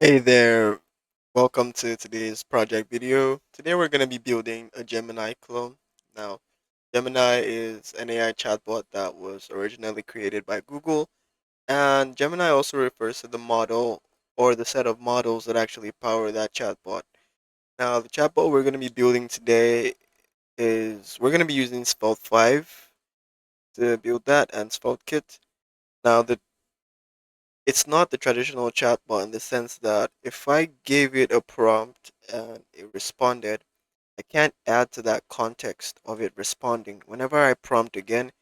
Hey there, welcome to today's project video. Today we're going to be building a Gemini clone. Now, Gemini is an AI chatbot that was originally created by Google, and Gemini also refers to the model or the set of models that actually power that chatbot. Now, the chatbot we're going to be building today is we're going to be using Svelte 5 to build that and Svelte-kit. Now, it's not the traditional chatbot in the sense that if I gave it a prompt and it responded, I can't add to that context of it responding. Whenever I prompt again,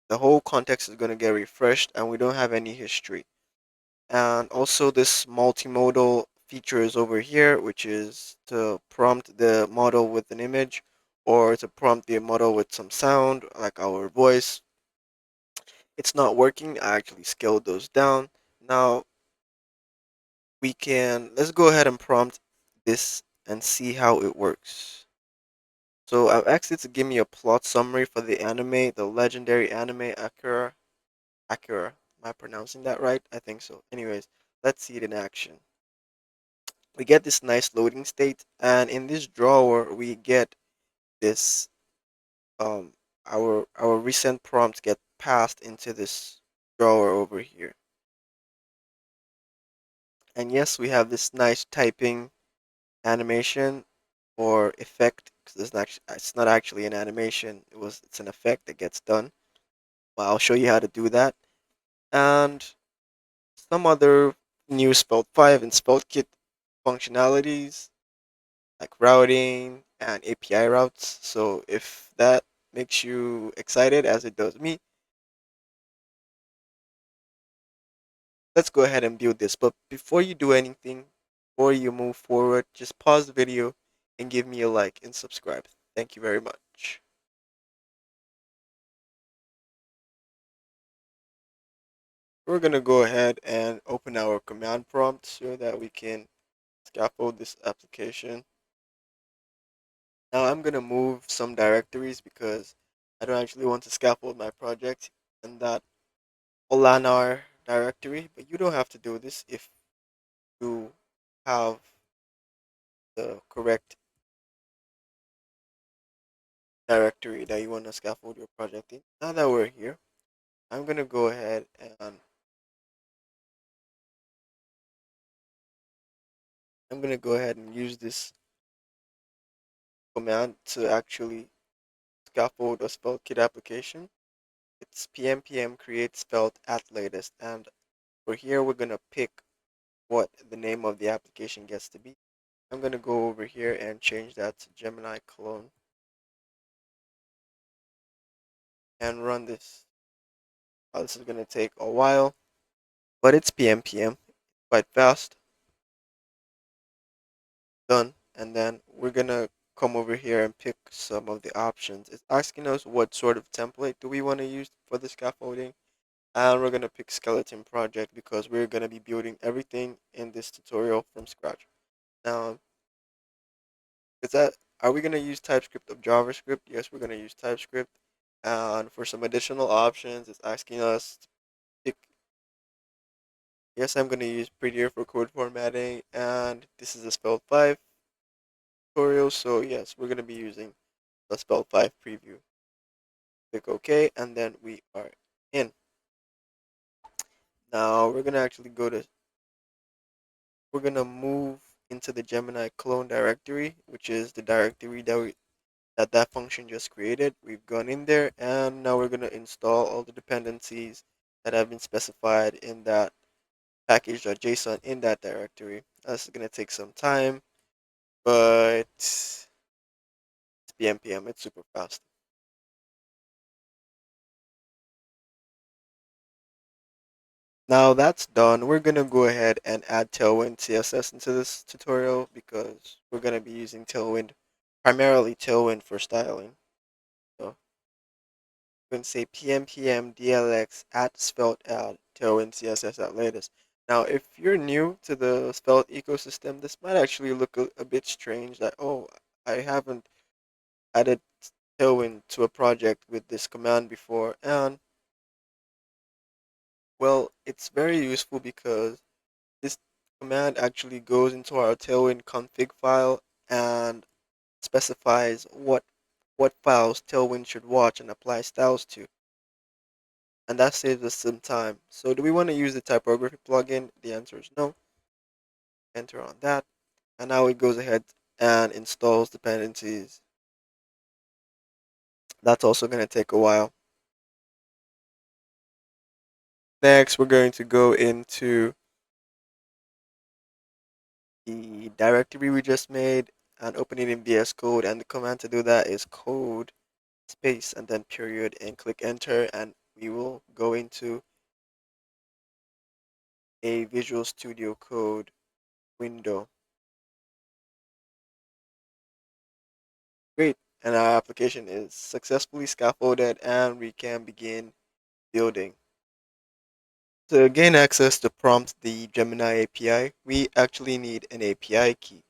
the whole context is going to get refreshed and we don't have any history. And also, this multimodal feature is over here, which is to prompt the model with an image or to prompt the model with some sound, like our voice. It's not working. I actually scaled those down. Now, let's go ahead and prompt this and see how it works. So I've asked it to give me a plot summary for the anime, the legendary anime Akira. Akira. Am I pronouncing that right? I think so. Anyways, let's see it in action. We get this nice loading state, and in this drawer we get this um our recent prompts get passed into this drawer over here. And yes, we have this nice typing animation or effect because it's not actually an animation. It's an effect that gets done. Well, I'll show you how to do that. And some other new Svelte 5 and Svelte-kit functionalities like routing and API routes. So if that makes you excited as it does me, let's go ahead and build this. But before you do anything, before you move forward, just pause the video and give me a like and subscribe. Thank you very much. We're going to go ahead and open our command prompt so that we can scaffold this application. Now I'm going to move some directories because I don't actually want to scaffold my project in that Olanar directory, but you don't have to do this if you have the correct directory that you want to scaffold your project in. Now that we're here, I'm going to go ahead and use this command to actually scaffold a SpellKit application. It's pm create spelled at latest, and for here we're gonna pick what the name of the application gets to be. I'm gonna go over here and change that to Gemini clone and run this. This is gonna take a while, but it's pm quite fast. Done, and then we're gonna come over here and pick some of the options. It's asking us what sort of template do we want to use for the scaffolding, and we're gonna pick skeleton project because we're gonna be building everything in this tutorial from scratch. Now, is that are we gonna use TypeScript of JavaScript? Yes, we're gonna use TypeScript. And for some additional options, it's asking us to pick. Yes, I'm gonna use Prettier for code formatting, and this is a Spell 5 tutorial. So yes, we're gonna be using the Spell 5 preview. Click OK, and then we are in. Now we're gonna move into the Gemini clone directory, which is the directory that function just created. We've gone in there, and now we're going to install all the dependencies that have been specified in that package.json in that directory. This is going to take some time, but it's pm, it's super fast. Now that's done, we're going to go ahead and add Tailwind CSS into this tutorial because we're going to be using Tailwind, primarily Tailwind for styling. So can say pm dlx at svelte add tailwind css at latest. Now, if you're new to the Svelte ecosystem, this might actually look a bit strange that, oh, I haven't added tailwind to a project with this command before. And well, it's very useful because this command actually goes into our Tailwind config file and specifies what files Tailwind should watch and apply styles to. And that saves us some time. So do we want to use the typography plugin? The answer is no. Enter on that. And now it goes ahead and installs dependencies. That's also going to take a while. Next, we're going to go into the directory we just made and open it in VS Code. And the command to do that is code space and then period and click enter. And we will go into a Visual Studio Code window. Great. And our application is successfully scaffolded and we can begin building. To gain access to prompt the Gemini API, we actually need an API key.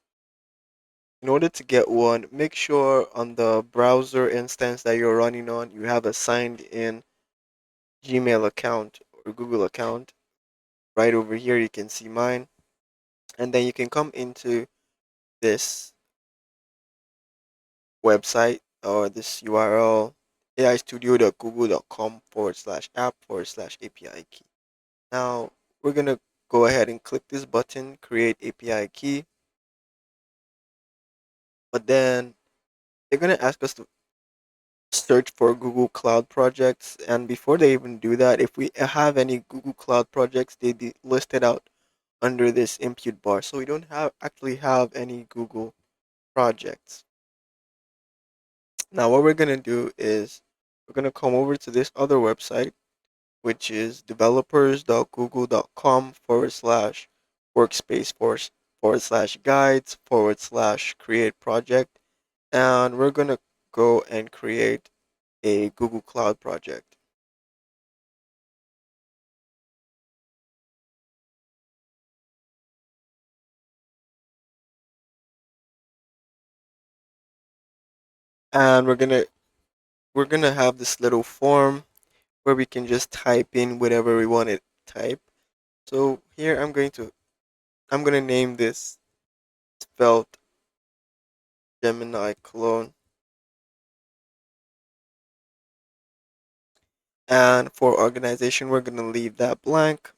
In order to get one, make sure on the browser instance that you're running on, you have a signed in Gmail account or Google account. Right over here, you can see mine. And then you can come into this website or this URL, aistudio.google.com/app/API key. Now, we're going to go ahead and click this button, create API key. But then they're going to ask us to search for Google Cloud projects. And before they even do that, if we have any Google Cloud projects, they be listed out under this impute bar. So we don't actually have any Google projects. Now what we're going to do is we're going to come over to this other website, which is developers.google.com/workspace/guides/create project. And we're going to go and create a Google Cloud project. And we're gonna have this little form where we can just type in whatever we want to type. So here I'm gonna name this Svelte Gemini clone. And for organization, we're gonna leave that blank.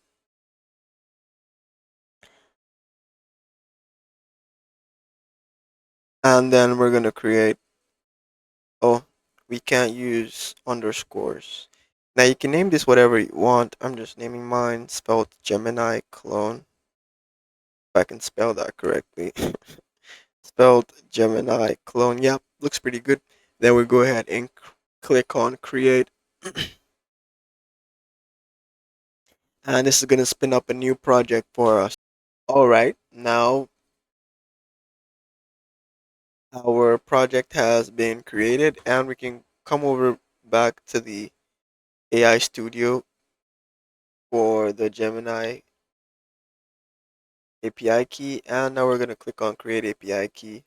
And then we're gonna create. Oh, we can't use underscores. Now you can name this whatever you want. I'm just naming mine Svelte Gemini clone. If I can spell that correctly. Spelled Gemini clone. Yep, looks pretty good. Then we go ahead and click on create. And this is going to spin up a new project for us. All right, now our project has been created and we can come over back to the AI Studio for the Gemini API key. And now we're going to click on create API key.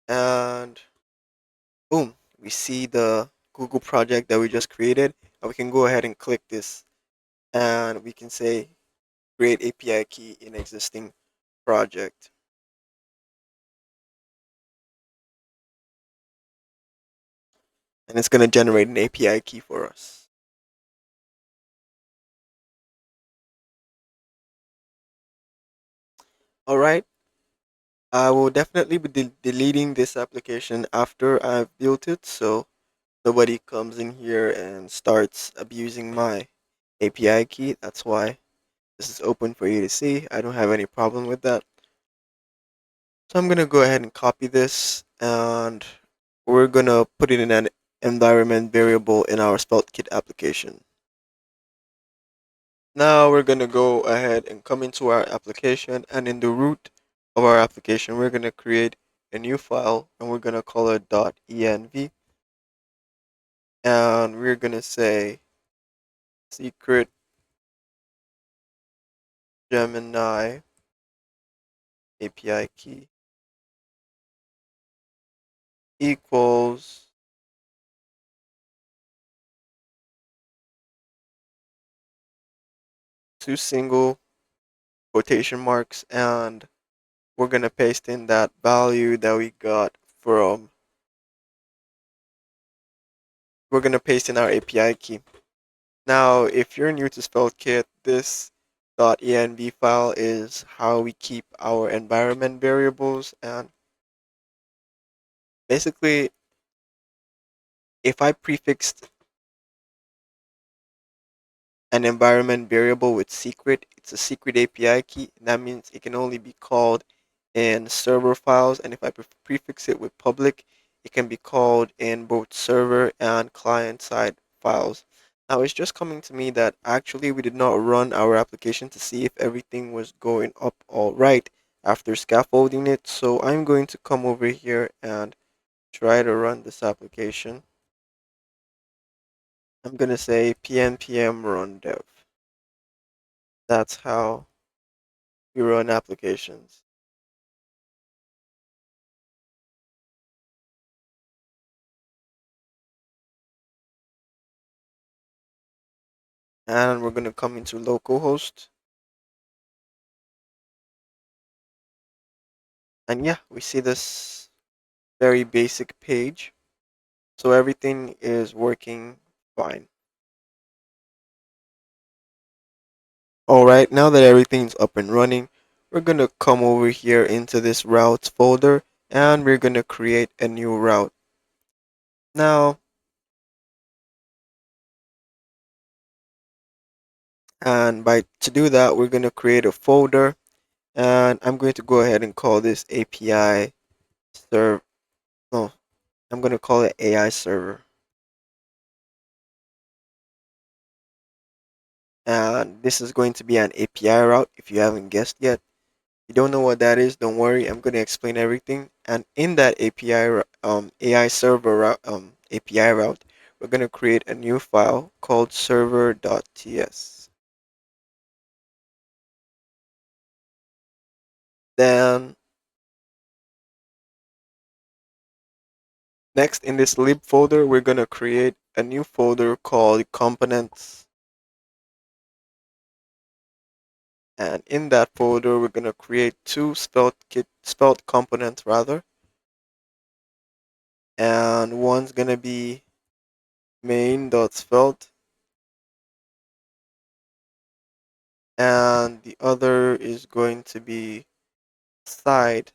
And boom, we see the Google project that we just created. And we can go ahead and click this and we can say create API key in existing project. And it's going to generate an API key for us. All right. I will definitely be deleting this application after I've built it so nobody comes in here and starts abusing my API key. That's why this is open for you to see. I don't have any problem with that. So I'm going to go ahead and copy this and we're going to put it in an environment variable in our Svelte-kit application. Now we're going to go ahead and come into our application, and in the root of our application we're going to create a new file and we're going to call it .env, and we're going to say secret Gemini API key equals two single quotation marks, and we're gonna paste in that value that we got from, we're gonna paste in our API key. Now, if you're new to Svelte-kit, this .env file is how we keep our environment variables. And basically, if I prefixed an environment variable with secret, it's a secret API key. And that means it can only be called in server files. And if I prefix it with public, it can be called in both server and client side files. Now it's just coming to me that actually we did not run our application to see if everything was going up all right after scaffolding it. So I'm going to come over here and try to run this application. I'm going to say pnpm run dev. That's how we run applications. And we're going to come into localhost. And yeah, we see this very basic page. So everything is working fine. All right, now that everything's up and running, we're going to come over here into this routes folder and we're going to create a new route. Now, and by to do that, we're going to create a folder and I'm going to go ahead and call this API serve. No, I'm going to call it AI server. And this is going to be an API route if you haven't guessed yet. You don't know what that is, don't worry. I'm going to explain everything. And in that AI server route, API route, we're going to create a new file called server.ts. Then next in this lib folder, we're going to create a new folder called components. And in that folder, we're going to create two Svelte components rather. And one's going to be main.svelte and the other is going to be side.svelte.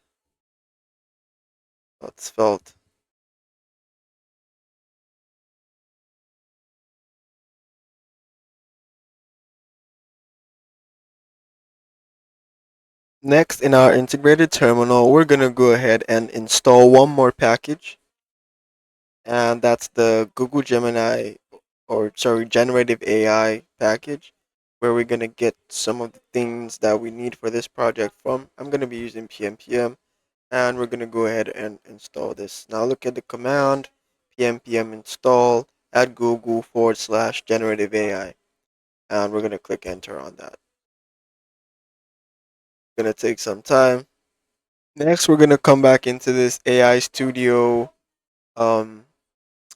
Next, in our integrated terminal, we're going to go ahead and install one more package, and that's the Google Gemini, or sorry, Generative AI package, where we're going to get some of the things that we need for this project from. I'm going to be using PNPM, and we're going to go ahead and install this. Now look at the command, PNPM install at Google/generative AI, and we're going to click enter on that. It's going to take some time. Next, we're going to come back into this AI Studio um,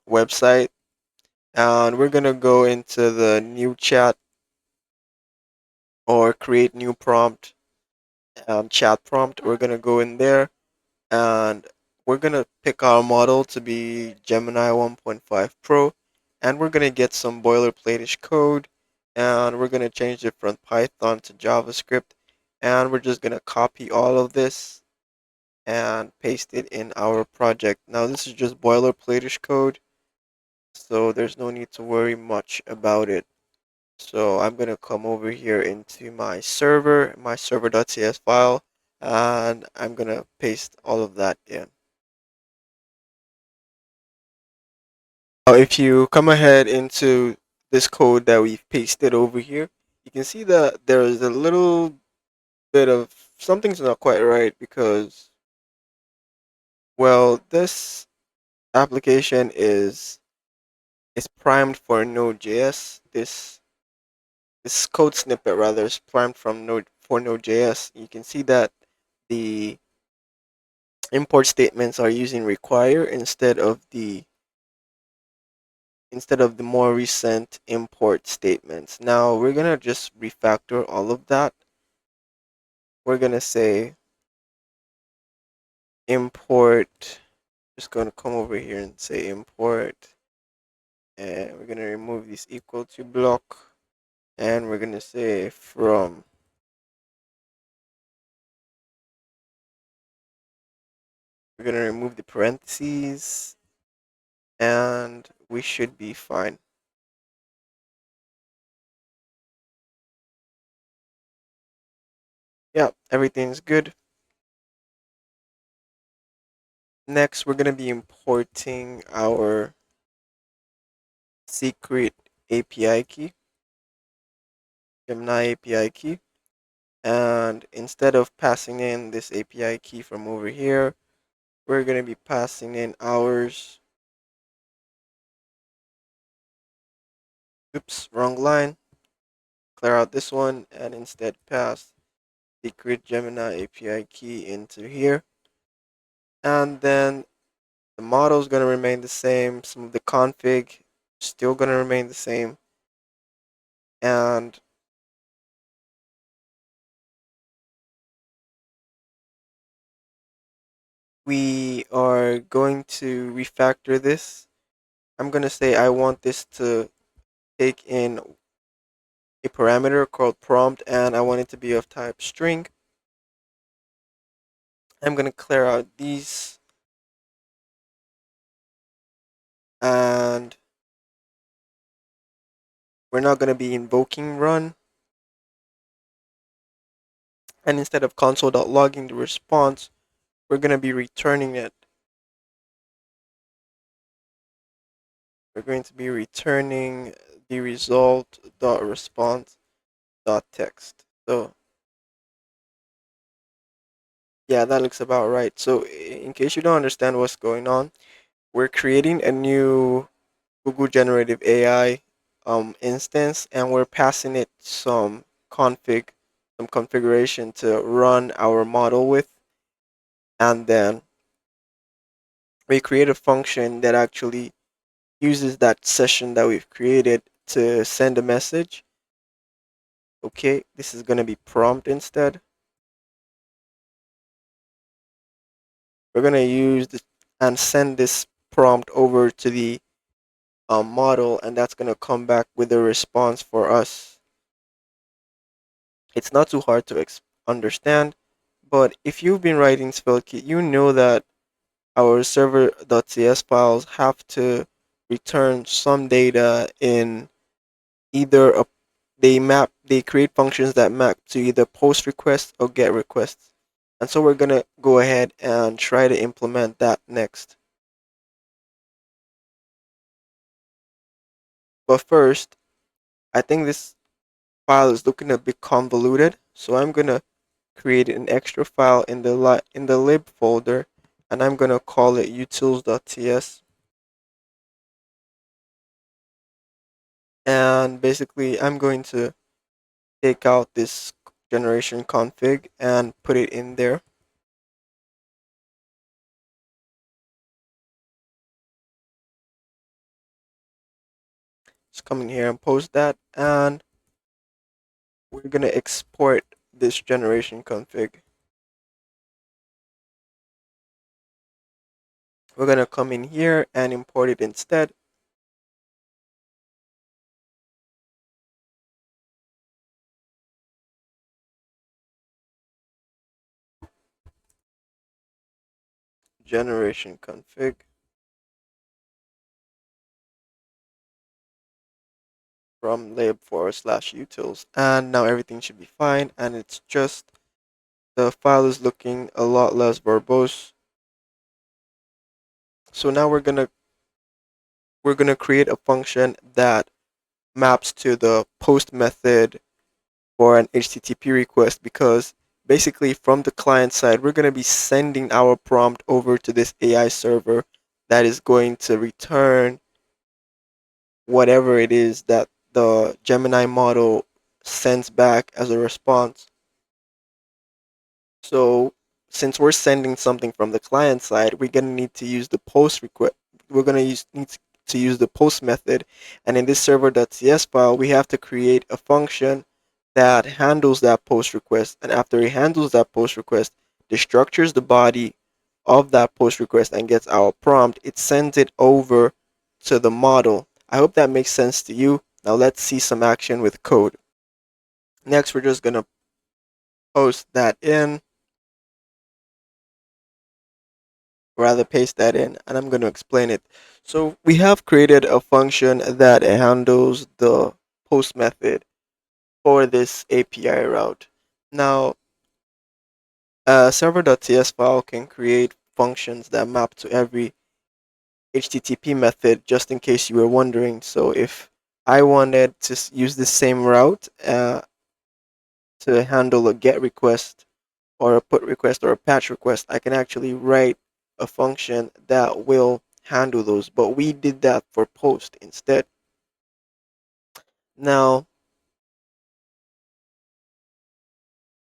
website, and we're going to go into the new chat or create new prompt, chat prompt. We're going to go in there and we're going to pick our model to be Gemini 1.5 Pro, and we're going to get some boilerplate-ish code, and we're going to change it from Python to JavaScript, and we're just going to copy all of this and paste it in our project. Now this is just boilerplate-ish code, so there's no need to worry much about it. So I'm going to come over here into my server.cs file, and I'm going to paste all of that in. Now if you come ahead into this code that we've pasted over here, you can see that there is a little bit of something's not quite right because, well, this application is primed for Node.js. This code snippet rather is primed from Node.js. You can see that the import statements are using require instead of the more recent import statements. Now we're gonna just refactor all of that we're gonna say import. Just gonna come over here and say import, and we're gonna remove this equal to block, and we're gonna say from. We're gonna remove the parentheses, and we should be fine. Yeah, everything's good. Next, we're gonna be importing our secret API key, Gemini API key. And instead of passing in this API key from over here, we're going to be passing in ours. Oops, wrong line. Clear out this one and instead pass secret Gemini API key into here. And then the model is going to remain the same. Some of the config still going to remain the same. And we are going to refactor this. I'm going to say I want this to take in a parameter called prompt and I want it to be of type string. I'm going to clear out these and we're not going to be invoking run. And instead of console.logging the response, we're going to be returning it. We're going to be returning the result.response.text. So yeah, that looks about right. So in case you don't understand what's going on, we're creating a new Google Generative AI instance, and we're passing it some configuration to run our model with, and then we create a function that actually uses that session that we've created to send a message. Okay, this is going to be prompt instead. We're going to use this and send this prompt over to the model, and that's going to come back with a response for us. It's not too hard to understand, but if you've been writing Svelte-kit, you know that our server.cs files have to return some data in either a they create functions that map to either post requests or get requests. And so we're gonna go ahead and try to implement that next. But first, I think this file is looking a bit convoluted, so I'm gonna create an extra file in the lib folder, and I'm gonna call it utils.ts. And basically, I'm going to take out this generation config and put it in there. Just come in here and post that, and we're gonna export this generation config. We're gonna come in here and import it instead. Generation config from lib/utils, and now everything should be fine. And it's just the file is looking a lot less verbose. So now we're gonna create a function that maps to the post method for an HTTP request, because basically from the client side, we're going to be sending our prompt over to this AI server that is going to return whatever it is that the Gemini model sends back as a response. So since we're sending something from the client side, we're going to need to use the post request. We're going to need to use the post method. And in this server.cs file, we have to create a function that handles that post request. And after it handles that post request, destructures the body of that post request and gets our prompt. It sends it over to the model. I hope that makes sense to you. Now let's see some action with code. Next, we're just going to post that in, rather paste that in, and I'm going to explain it. So we have created a function that handles the post method for this API route. Now, a server.ts file can create functions that map to every HTTP method, just in case you were wondering. So if I wanted to use the same route to handle a GET request or a PUT request or a patch request, I can actually write a function that will handle those. But we did that for POST instead. Now,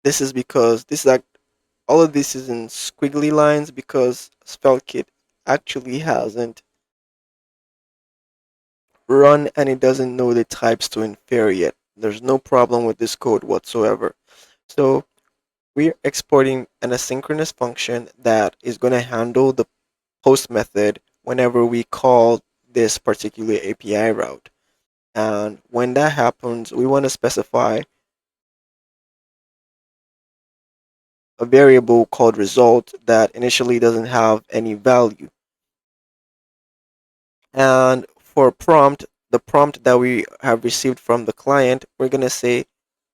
this is because this is like all of this is in squiggly lines because Svelte-kit actually hasn't run and it doesn't know the types to infer yet. There's no problem with this code whatsoever. So we're exporting an asynchronous function that is going to handle the post method whenever we call this particular API route. And when that happens, we want to specify a variable called result that initially doesn't have any value. And for prompt, the prompt that we have received from the client, we're going to say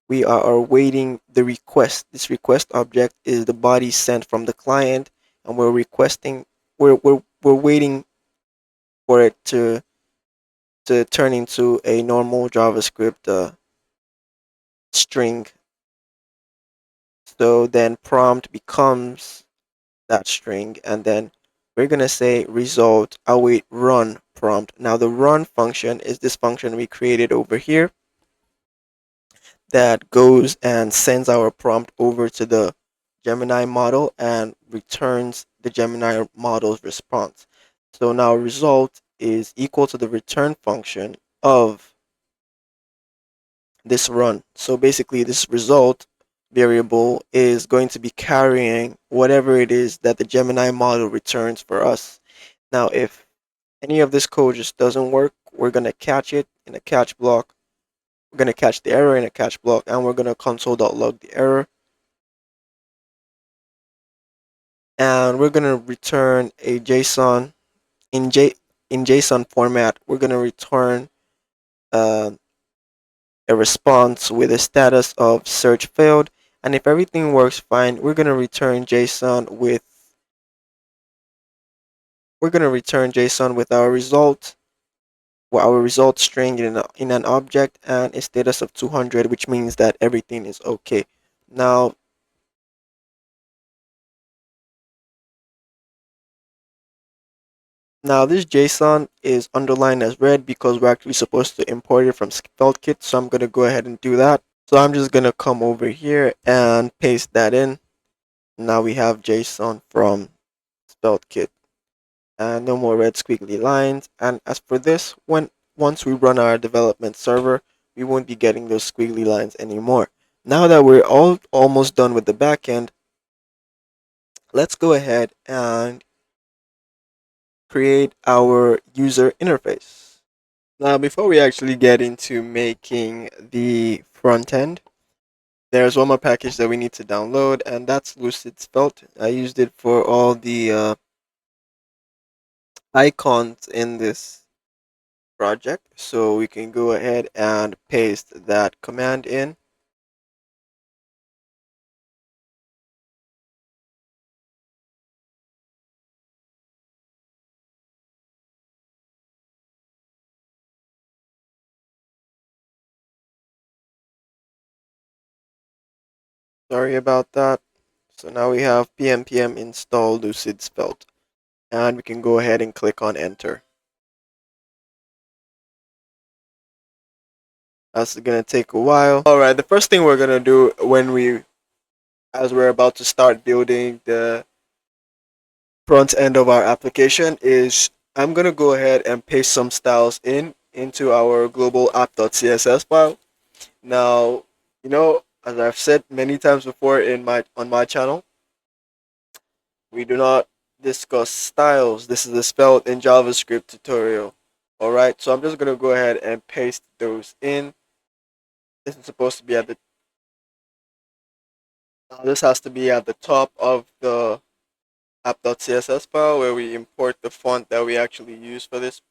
we are awaiting the request. This request object is the body sent from the client, and we're waiting for it to turn into a normal JavaScript string. So then prompt becomes that string, and then we're gonna say result await run prompt. Now the run function is this function we created over here that goes and sends our prompt over to the Gemini model and returns the Gemini model's response. So now result is equal to the return function of this run. So basically this result variable is going to be carrying whatever it is that the Gemini model returns for us. Now if any of this code just doesn't work, we're going to catch it in a catch block. We're going to catch the error in a catch block, and we're going to console.log the error. And we're going to return a JSON in JSON format. We're going to return uh, a response with a status of search failed. And if everything works fine, we're going to return JSON with our result, our result string in an object and a status of 200, which means that everything is okay. Now this JSON is underlined as red because we're actually supposed to import it from Svelte-kit, so I'm going to go ahead and do that. So I'm just going to come over here and paste that in. Now we have JSON from Svelte-kit and no more red squiggly lines. And as for this, once we run our development server, we won't be getting those squiggly lines anymore. Now that we're almost done with the backend, let's go ahead and create our user interface. Now, before we actually get into making the front end, there's one more package that we need to download, and that's Lucid Svelte. I used it for all the icons in this project, so we can go ahead and paste that command in. Sorry about that. So now we have pm install Lucid Svelte, and we can go ahead and click on enter. That's gonna take a while. All right, the first thing we're gonna do as we're about to start building the front end of our application is I'm gonna go ahead and paste some styles into our global app.css file. Now, As I've said many times before on my channel, we do not discuss styles. This is a Svelte in JavaScript tutorial. All right, so I'm just gonna go ahead and paste those in. This is supposed to be at the this has to be at the top of the app.css file where we import the font that we actually use for this.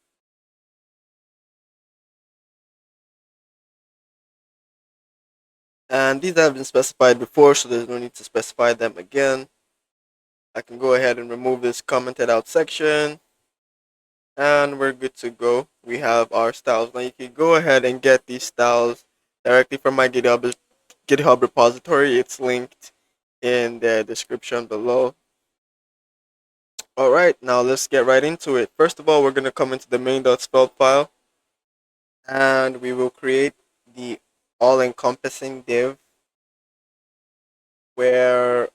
And these have been specified before, so there's no need to specify them again. I can go ahead and remove this commented out section, and we're good to go. We have our styles. Now you can go ahead and get these styles directly from my GitHub repository. It's linked in the description below. All right, now let's get right into it. First of all, we're going to come into the main.svelte file, and we will create the all-encompassing div where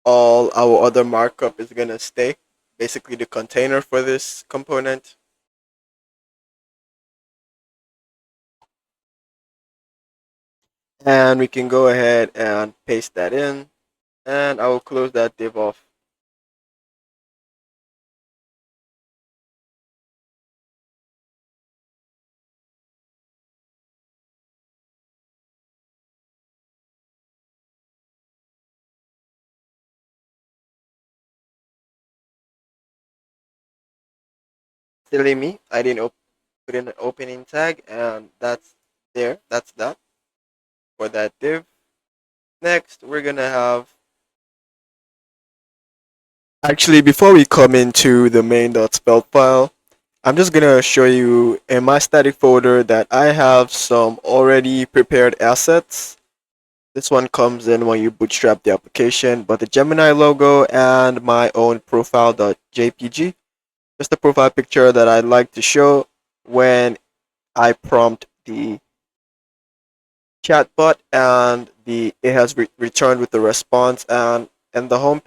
all our other markup is going to stay. Basically, the container for this component. And we can go ahead and paste that in, and I will close that div off. Silly me, I didn't put in an opening tag, and that's there. That's that for that div. Next, we're gonna have actually before we come into the main.svelte file, I'm just gonna show you in my static folder that I have some already prepared assets. This one comes in when you bootstrap the application, but the Gemini logo and my own profile.jpg, just a profile picture that I'd like to show when I prompt the chatbot, and it has returned with the response. And the home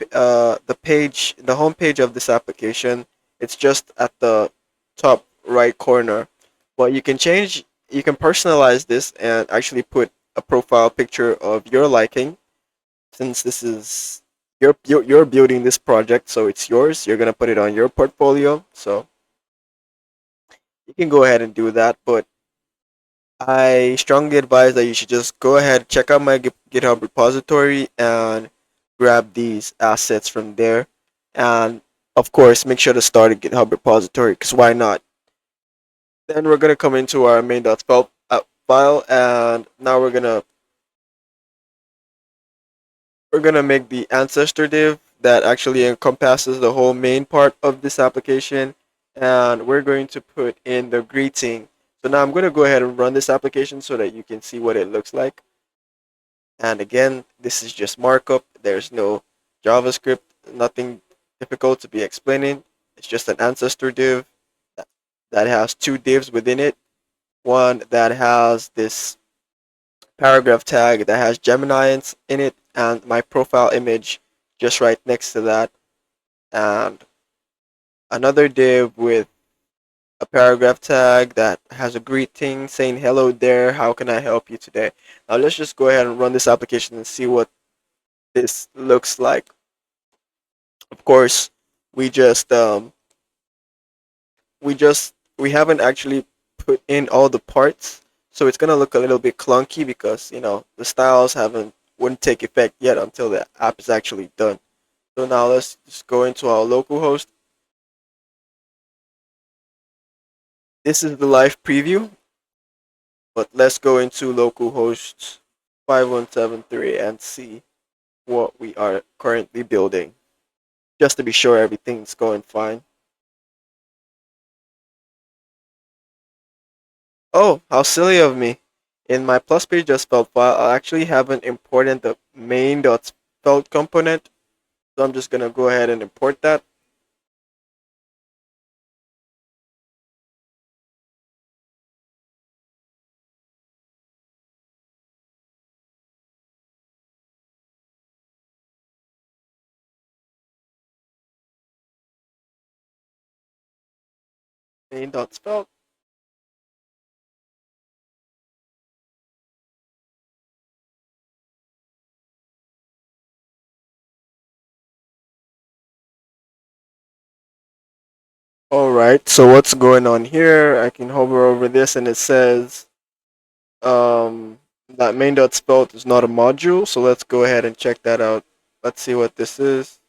page of this application, it's just at the top right corner, but you can personalize this and actually put a profile picture of your liking. Since this is you're building this project, so it's yours, you're going to put it on your portfolio, so you can go ahead and do that. But I strongly advise that you should just go ahead, check out my GitHub repository, and grab these assets from there. And of course, make sure to start a GitHub repository, because why not? Then we're gonna come into our main.svelte file, and now we're gonna make the ancestor div that actually encompasses the whole main part of this application, and we're going to put in the greeting. So now I'm going to go ahead and run this application so that you can see what it looks like. And again, this is just markup. There's no JavaScript, nothing difficult to be explaining. It's just an ancestor div that has two divs within it. One that has this paragraph tag that has Gemini in it, and my profile image just right next to that, and another div with a paragraph tag that has a greeting saying hello there, how can I help you today. Now let's just go ahead and run this application and see what this looks like. Of course, we just we haven't actually put in all the parts, so it's gonna look a little bit clunky because the styles haven't wouldn't take effect yet until the app is actually done. So now let's just go into our local host. This is the live preview, but let's go into localhost 5173 and see what we are currently building, just to be sure everything's going fine. Oh, how silly of me. In my plus page just felt file, I actually haven't imported the main.svelte component, so I'm just gonna go ahead and import that. Main.svelte. All right. So what's going on here? I can hover over this, and it says um, that main.spelt is not a module. So let's go ahead and check that out. Let's see what this is.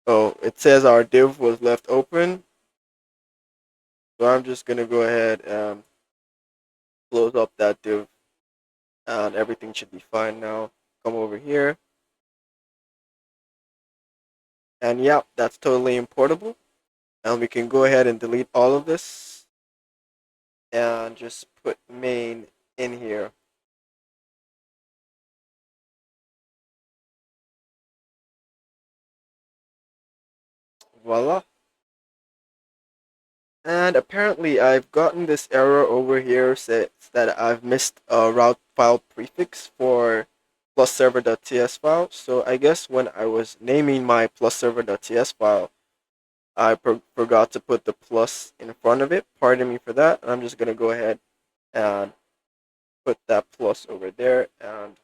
Oh, it says our div was left open. So I'm just gonna go ahead and close up that div, and everything should be fine now. Come over here, and yeah, that's totally importable. And we can go ahead and delete all of this and just put main in here. Voila. And apparently I've gotten this error over here says that I've missed a route file prefix for plusserver.ts file. So I guess when I was naming my plusserver.ts file, I forgot to put the plus in front of it. Pardon me for that. I'm just going to go ahead and put that plus over there. And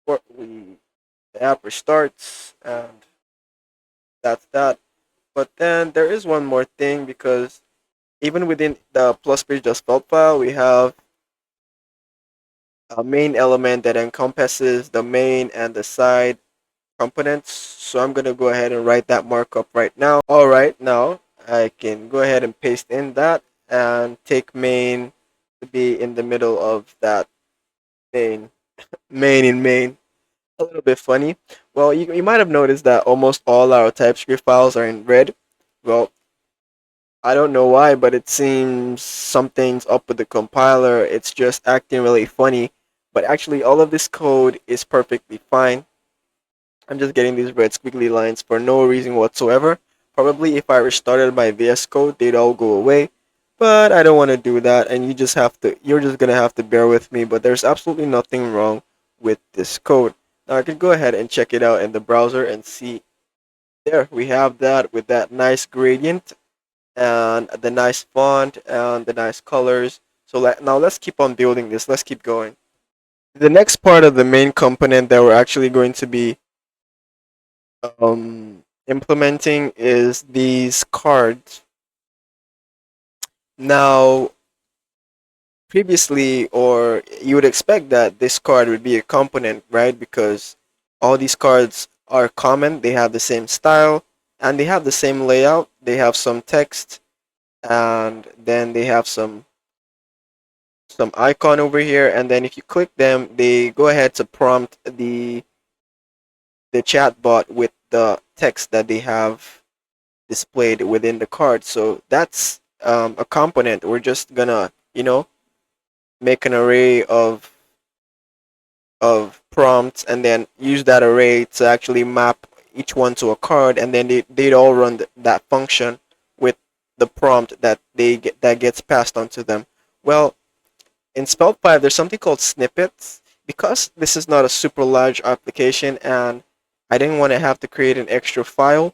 the app restarts, and that's that. But then there is one more thing, because even within the plus page.spelt file, we have a main element that encompasses the main and the side components. So I'm going to go ahead and write that markup right now. All right, now I can go ahead and paste in that and take main to be in the middle of that main. Main in main. A little bit funny. Well, you might have noticed that almost all our TypeScript files are in red. Well, I don't know why, but it seems something's up with the compiler. It's just acting really funny. But actually, all of this code is perfectly fine. I'm just getting these red squiggly lines for no reason whatsoever. Probably if I restarted my VS Code, they'd all go away. But I don't want to do that, and you're just gonna have to bear with me. But there's absolutely nothing wrong with this code. Now I can go ahead and check it out in the browser and see. There, we have that with that nice gradient and the nice font and the nice colors. So now let's keep on building this. Let's keep going. The next part of the main component that we're actually going to be implementing is these cards. Now, previously, or you would expect that this card would be a component, right? Because all these cards are common. They have the same style and they have the same layout. They have some text, and then they have some icon over here, and then if you click them, they go ahead to prompt the chatbot with the text that they have displayed within the card. So that's a component. We're just gonna make an array of prompts, and then use that array to actually map each one to a card, and then they'd all run that function with the prompt that gets passed on to them. Well, in Svelte 5, there's something called snippets. Because this is not a super large application, and I didn't want to have to create an extra file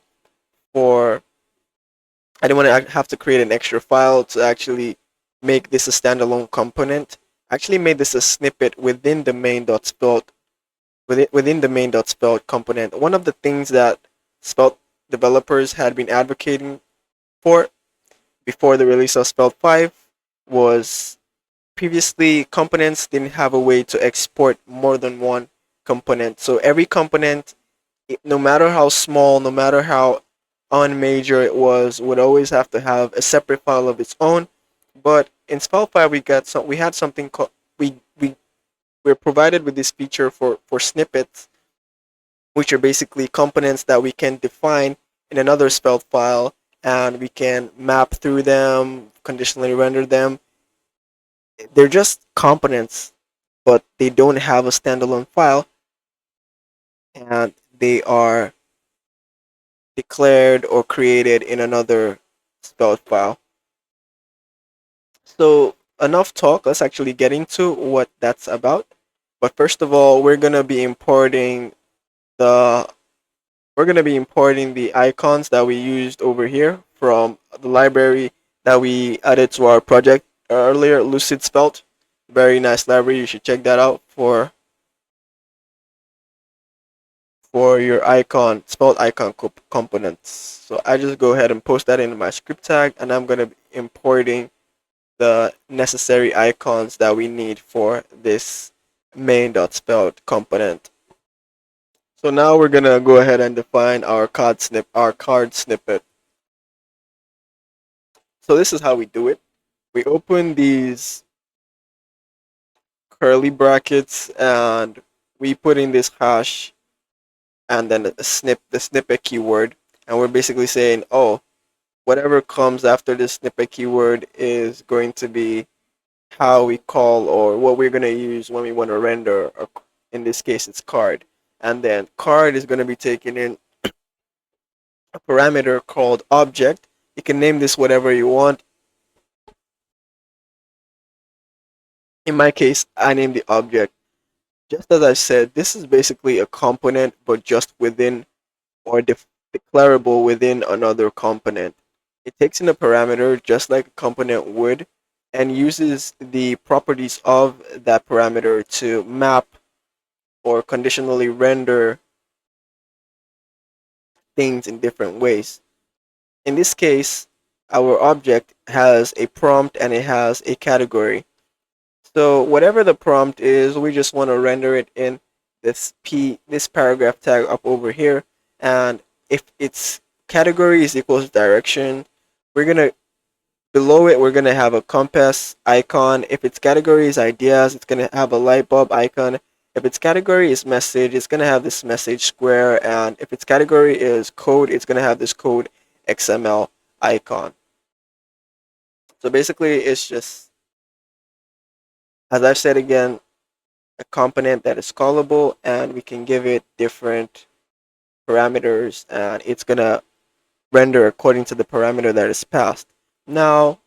for, I didn't want to have to create an extra file to actually make this a standalone component. I actually made this a snippet within the main.spelt within the main.spelt component. One of the things that Svelte developers had been advocating for before the release of Svelte 5 was, previously components didn't have a way to export more than one component. So every component, no matter how small, no matter how unmajor it was, would always have to have a separate file of its own. But in Svelte 5, we had something called, we were provided with this feature for snippets, which are basically components that we can define in another Svelte file, and we can map through them, conditionally render them. They're just components, but they don't have a standalone file, and they are declared or created in another Svelte file. So enough talk. Let's actually get into what that's about. But first of all, the we're gonna be importing the icons that we used over here from the library that we added to our project earlier, Lucid Svelte. Very nice library. You should check that out for your icon, Svelte icon components. So I just go ahead and post that into my script tag, and I'm going to be importing the necessary icons that we need for this main.svelte component. So now we're going to go ahead and define our card snippet. So this is how we do it. We open these curly brackets and we put in this hash and then the snippet keyword, and we're basically saying, oh, whatever comes after this snippet keyword is going to be how we call or what we're going to use when we want to render in this case it's card. And then card is going to be taken in a parameter called object. You can name this whatever you want. In my case, I named the object. Just as I said, this is basically a component but just within or declarable within another component. It takes in a parameter just like a component would and uses the properties of that parameter to map or conditionally render things in different ways. In this case, our object has a prompt and it has a category. So whatever the prompt is, we just want to render it in this paragraph tag up over here. And if its category is equals direction, we're gonna below it we're gonna have a compass icon. If its category is ideas, it's gonna have a light bulb icon. If its category is message, it's gonna have this message square. And if its category is code, it's gonna have this code XML icon. So basically, it's just as I've said again, a component that is callable and we can give it different parameters and it's gonna render according to the parameter that is passed. Now,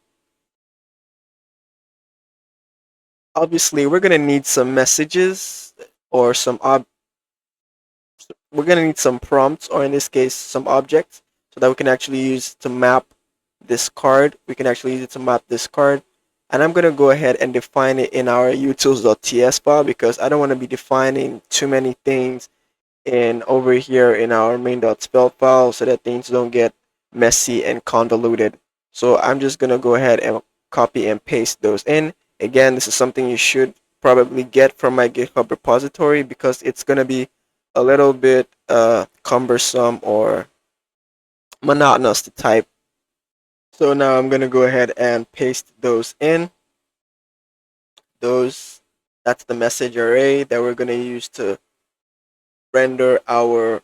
obviously, we're gonna need some messages or we're gonna need some prompts or in this case some objects so that we can actually use to map this card. We can actually use it to map this card. And I'm gonna go ahead and define it in our utils.ts file because I don't want to be defining too many things in over here in our main.svelte file so that things don't get messy and convoluted. So I'm just gonna go ahead and copy and paste those in. Again, this is something you should probably get from my GitHub repository because it's gonna be a little bit cumbersome or monotonous to type. So now I'm gonna go ahead and paste those in. Those That's the message array that we're gonna use to render our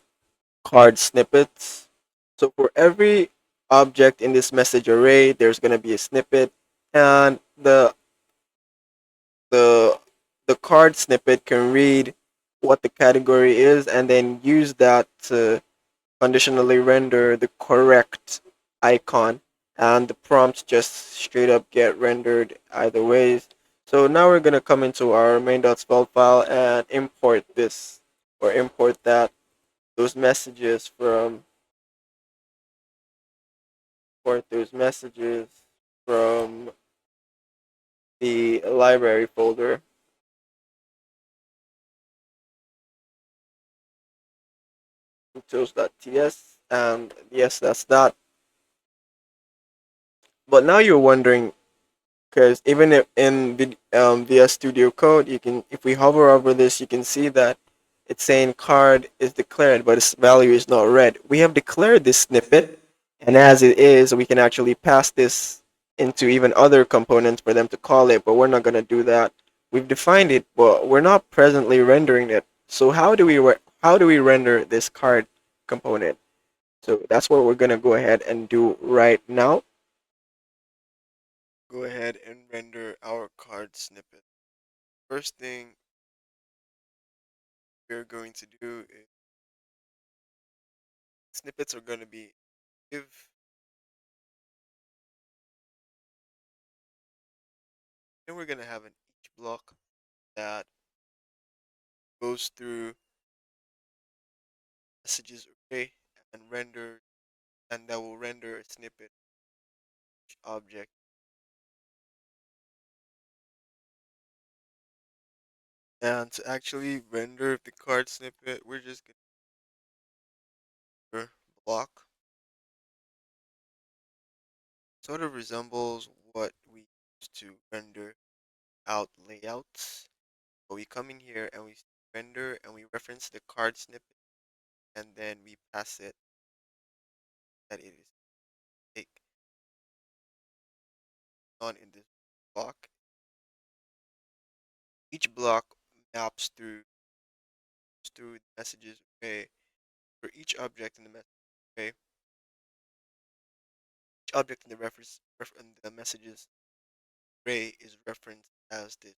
card snippets. So for every object in this message array, there's going to be a snippet, and the the card snippet can read what the category is and then use that to conditionally render the correct icon, and the prompts just straight up get rendered either ways. So now we're going to come into our main.svelte file and import this or import those messages from from the library folder, utils.ts, and yes, that's that. But now you're wondering, because even if in VS Studio Code, you can, if we hover over this, you can see that it's saying card is declared, but its value is not read. We have declared this snippet, and as it is, we can actually pass this into even other components for them to call it, but we're not going to do that. We've defined it, but we're not presently rendering it. So how do we render this card component? So that's what we're going to go ahead and do right now. Go ahead and render our card snippet. First thing we're going to do is snippets are going to be if then we're going to have an each block that goes through messages array and render and that will render a snippet each object. And to actually render the card snippet, we're just sort of resembles what we use to render out layouts. But we come in here and we render and we reference the card snippet and then we pass it that it is take on in this block. Each block maps through the messages array for each object in the message array. Each object in the in the messages array is referenced as this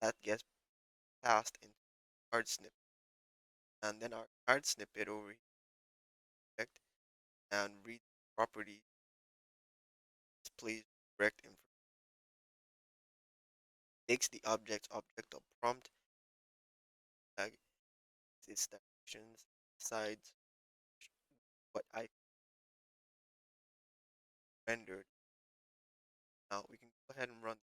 that gets passed into card snippet. And then our card snippet over here object and read property displays correct information. Takes the object of prompt tag its directions, decides what I rendered. Now we can go ahead and run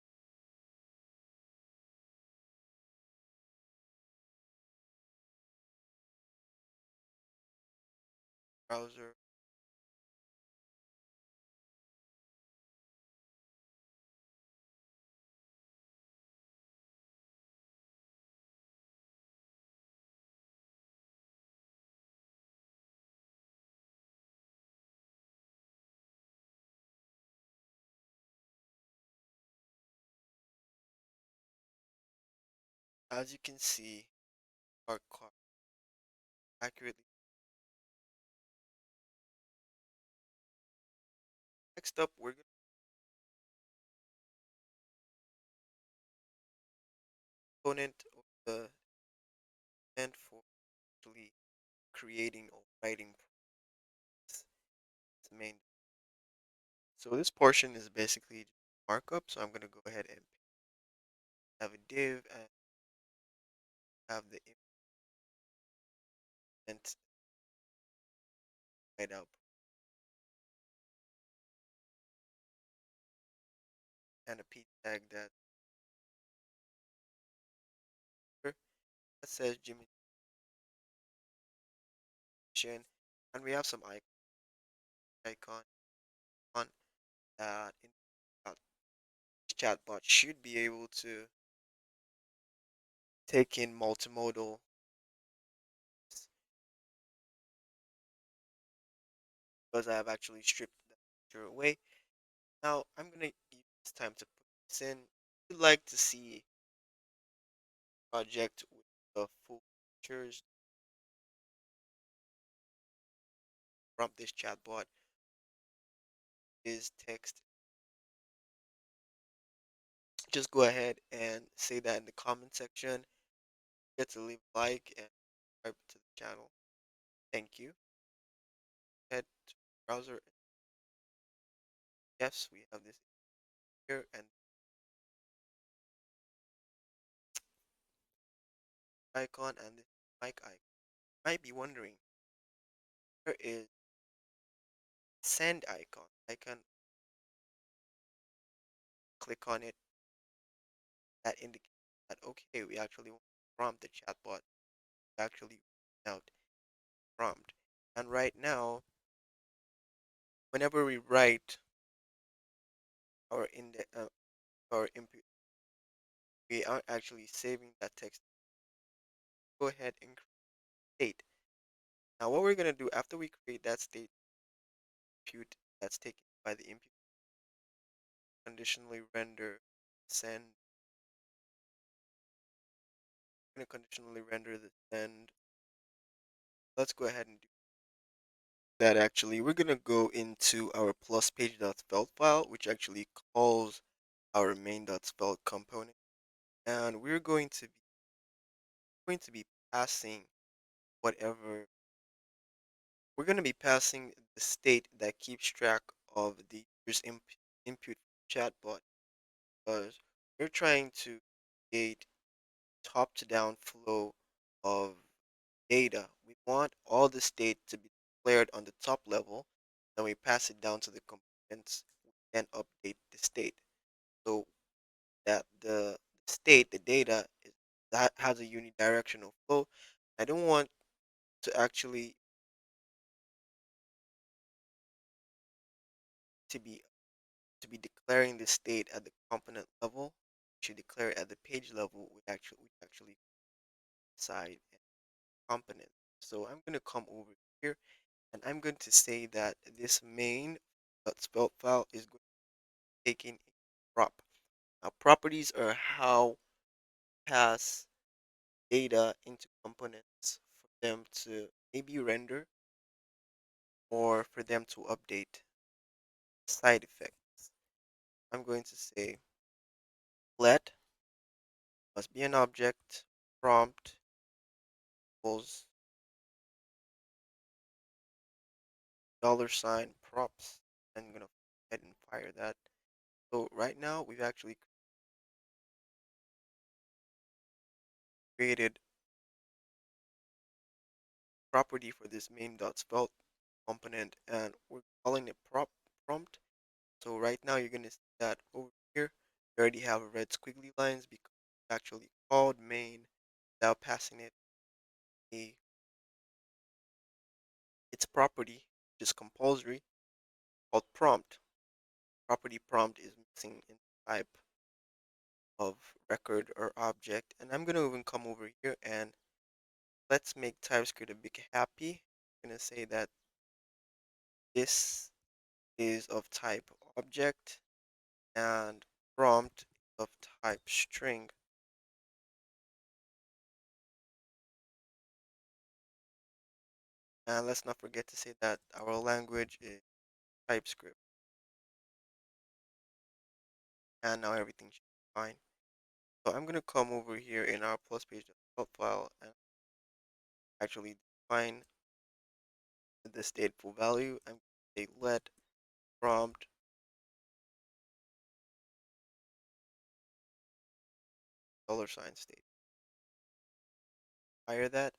the browser. As you can see, our card accurately. Next up, we're going to component of the and for actually creating or writing its main. So this portion is basically markup. So I'm going to go ahead and have a div and have the implement right out and a p tag that says Gemini and we have some icon on that in uh, chatbot should be able to take in multimodal because I have actually stripped the picture away. Now I'm gonna use this time to put this in. If you'd like to see project with the full features from this chatbot is text. Just go ahead and say that in the comment section. Get to leave a like and subscribe to the channel. Thank you. Head to browser. Yes, we have this here and icon and this mic icon. Might be wondering, where is send icon? I can click on it. That indicates that okay, we actually want to prompt the chatbot to actually out prompt. And right now, whenever we write in the our input, we are actually saving that text. Go ahead and create state. Now, what we're gonna do after we create that state input that's taken by the input, conditionally render send. Gonna conditionally render the send. Let's go ahead and do that. Actually, we're gonna go into our plus page.svelte file, which actually calls our main.svelte component, and we're going to be passing whatever we're going to be passing the state that keeps track of the user's input chatbot because we're trying to create top to down flow of data. We want all the state to be declared on the top level, then we pass it down to the components, and update the state. So that the state, the data, that has a unidirectional flow. I don't want to actually to be declaring the state at the component level. We should declare it at the page level. We actually decide component. So I'm going to come over here and I'm going to say that this main.svelte file is going to be taking a prop. Now, properties are how pass data into components for them to maybe render or for them to update side effects. I'm going to say let must be an object prompt equals $ props. I'm gonna go ahead and fire that. So right now we've actually created property for this main.svelte component and we're calling it prompt. So right now you're gonna see that over here we already have red squiggly lines because it's actually called main without passing it a its property, which is compulsory, called prompt. Property prompt is missing in type of record or object. And I'm gonna even come over here and let's make TypeScript a bit happy. I'm gonna say that this is of type object and prompt of type string. And let's not forget to say that our language is TypeScript. And now everything should be fine. So I'm gonna come over here in our plus page.help file and actually define the stateful value. I'm going to say let prompt $state. Fire that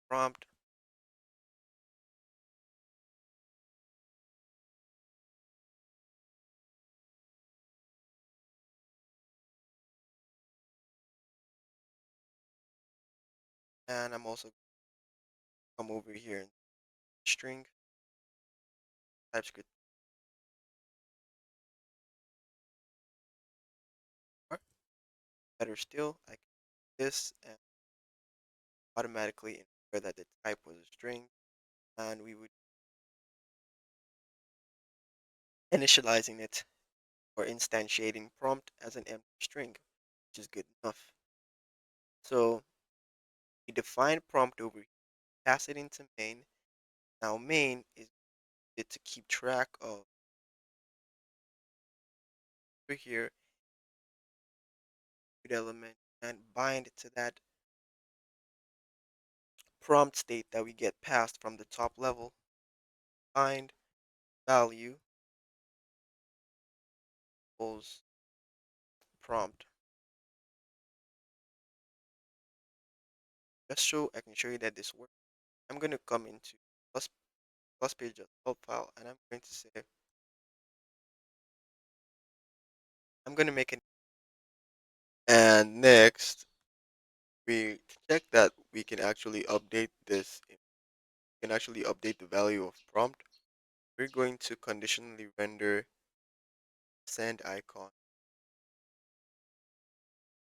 prompt and I'm also come over here and string TypeScript. Or better still, I can do this and automatically ensure that the type was a string, and we would initializing it or instantiating prompt as an empty string, which is good enough. So we define prompt over here, pass it into main. Now main is it to keep track of over here element and bind it to that prompt state that we get passed from the top level. Bind value equals prompt. I can show you that this works. I'm going to come into plus page.help file and I'm going to say I'm going to make an and next we check that we can actually update this. We can actually update the value of prompt. We're going to conditionally render send icon.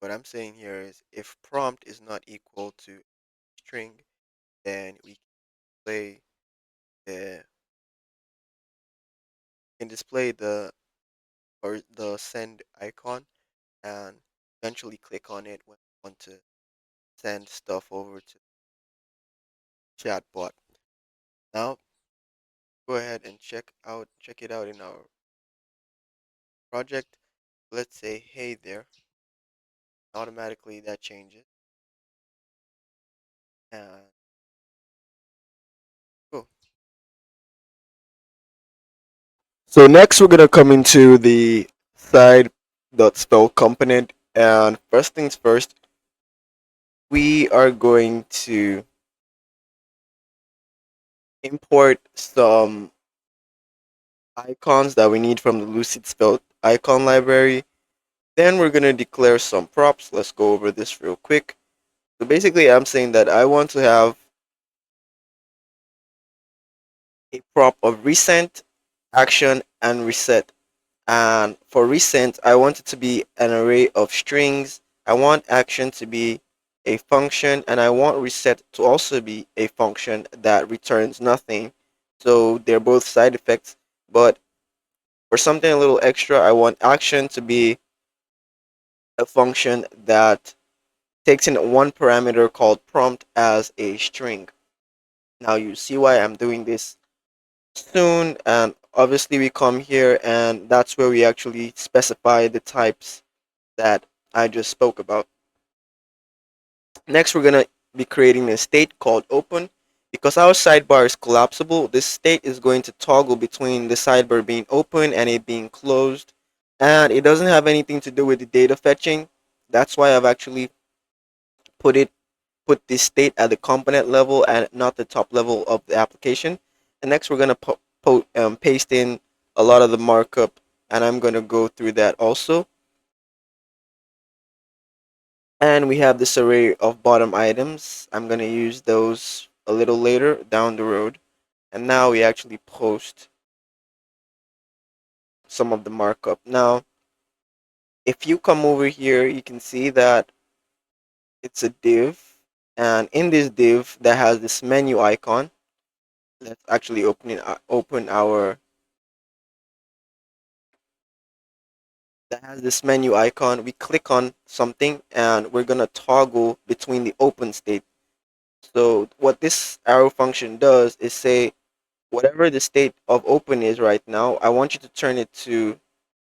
What I'm saying here is if prompt is not equal to string, then we the can display the send icon and eventually click on it when we want to send stuff over to chatbot. Now go ahead and check it out in our project. Let's say hey there. Automatically that changes. And cool. So next we're gonna come into the side.spell component and first things first, we are going to import some icons that we need from the Lucid Spell icon library. Then we're going to declare some props. Let's go over this real quick. So basically, I'm saying that I want to have a prop of recent, action, and reset. And for recent, I want it to be an array of strings. I want action to be a function, and I want reset to also be a function that returns nothing. So they're both side effects. But for something a little extra, I want action to be a function that takes in one parameter called prompt as a string. Now you see why I'm doing this soon, and obviously we come here and that's where we actually specify the types that I just spoke about. Next, we're going to be creating a state called open. Because our sidebar is collapsible, this state is going to toggle between the sidebar being open and it being closed. And it doesn't have anything to do with the data fetching. That's why I've actually put it put this state at the component level and not the top level of the application. And next, we're going to paste in a lot of the markup, and I'm going to go through that also. And we have this array of bottom items. I'm going to use those a little later down the road. And now we actually post some of the markup. Now, if you come over here, you can see that it's a div. And in this div that has this menu icon, let's actually open our that has this menu icon. We click on something and we're going to toggle between the open state. So what this arrow function does is say whatever the state of open is right now, I want you to turn it to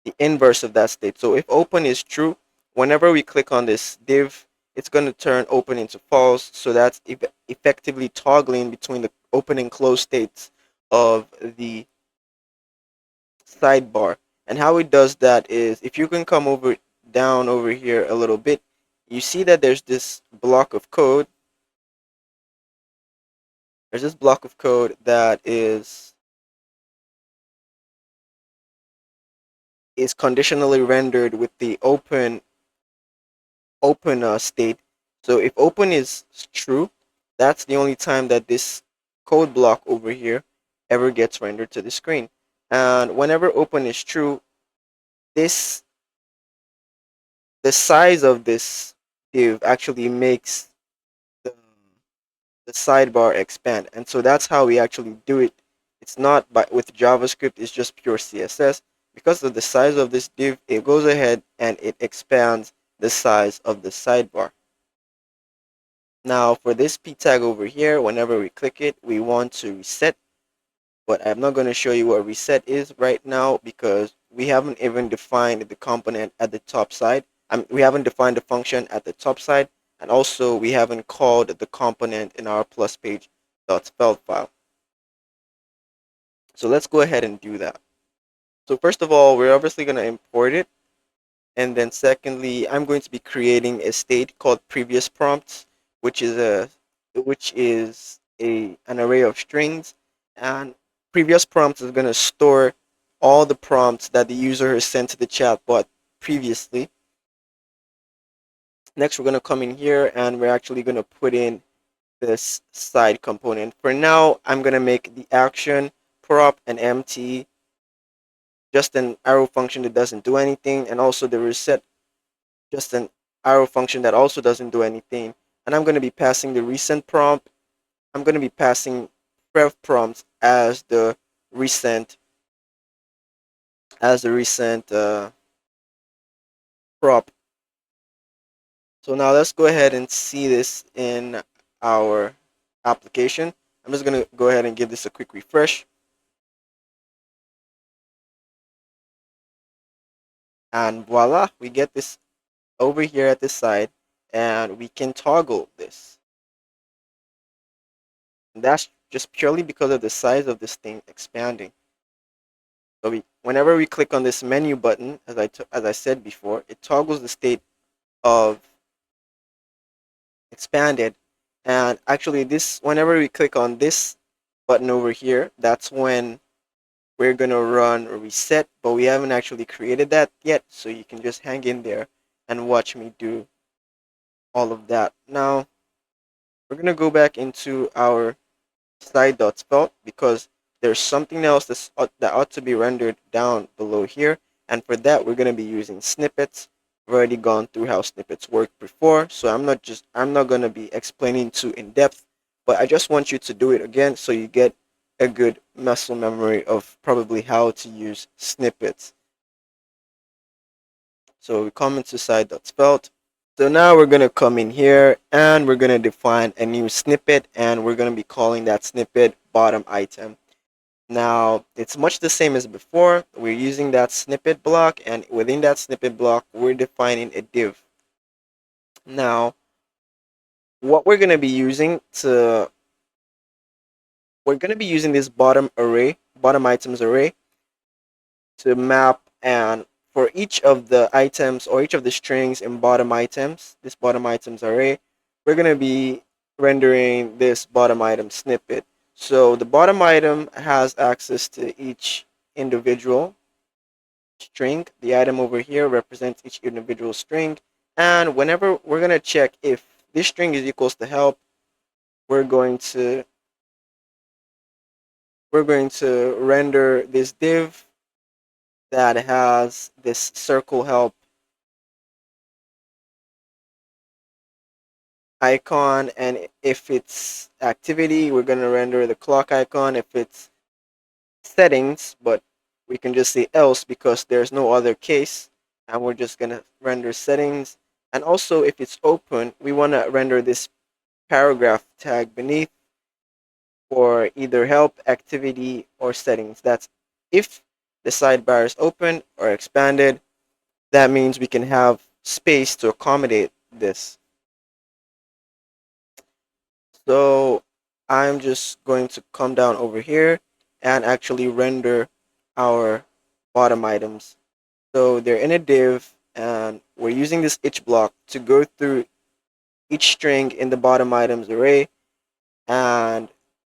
the inverse of that state. So if open is true, whenever we click on this div, it's going to turn open into false. So that's effectively toggling between the open and closed states of the sidebar. And how it does that is if you can come over down over here a little bit, you see that there's this block of code. There's this block of code that is conditionally rendered with the open state. So if open is true, that's the only time that this code block over here ever gets rendered to the screen. And whenever open is true, this the size of this div actually makes the, the sidebar expand. And so that's how we actually do it. It's not by with JavaScript, it's just pure CSS. Because of the size of this div, it goes ahead and it expands the size of the sidebar. Now for this p tag over here, whenever we click it, we want to reset, but I'm not going to show you what reset is right now because we haven't even defined the component at the top side. We haven't defined the function at the top side, and also we haven't called the component in our plus page .svelte file. So let's go ahead and do that. So first of all, we're obviously going to import it. And then secondly, I'm going to be creating a state called previous prompts, which is a an array of strings. And previous prompts is going to store all the prompts that the user has sent to the chatbot previously. Next, we're going to come in here and we're actually going to put in this side component. For now, I'm going to make the action prop an empty, just an arrow function that doesn't do anything, and also the reset just an arrow function that also doesn't do anything. And I'm going to be passing the recent prompt. I'm going to be passing prev prompts recent as the recent prop. So now let's go ahead and see this in our application. I'm just going to go ahead and give this a quick refresh. And voila, we get this over here at this side and we can toggle this. And that's just purely because of the size of this thing expanding. So whenever we click on this menu button, as I said before, it toggles the state of expanded. And actually, whenever we click on this button over here, that's when we're gonna run a reset. But we haven't actually created that yet, so you can just hang in there and watch me do all of that. Now we're gonna go back into our side.svelte because there's something else that ought to be rendered down below here. And for that, we're going to be using snippets. I've already gone through how snippets work before, so I'm not going to be explaining too in depth, but I just want you to do it again so you get a good muscle memory of probably how to use snippets. So we come into site.svelte. So now we're going to come in here and we're going to define a new snippet, and we're going to be calling that snippet bottom item. Now, it's much the same as before. We're using that snippet block, and within that snippet block, we're defining a div. Now, what we're going to be using this bottom items array to map, and for each of the items or each of the strings in this bottom items array, we're going to be rendering this bottom item snippet. So the bottom item has access to each individual string. The item over here represents each individual string. And whenever we're going to check if this string is equals to help, we're going to render this div that has this circle help icon, and if it's activity, we're going to render the clock icon. If it's settings, but we can just say else because there's no other case, and we're just going to render settings. And also, if it's open, we want to render this paragraph tag beneath for either help, activity, or settings. That's if the sidebar is open or expanded. That means we can have space to accommodate this. So I'm just going to come down over here and actually render our bottom items. So they're in a div, and we're using this each block to go through each string in the bottom items array, and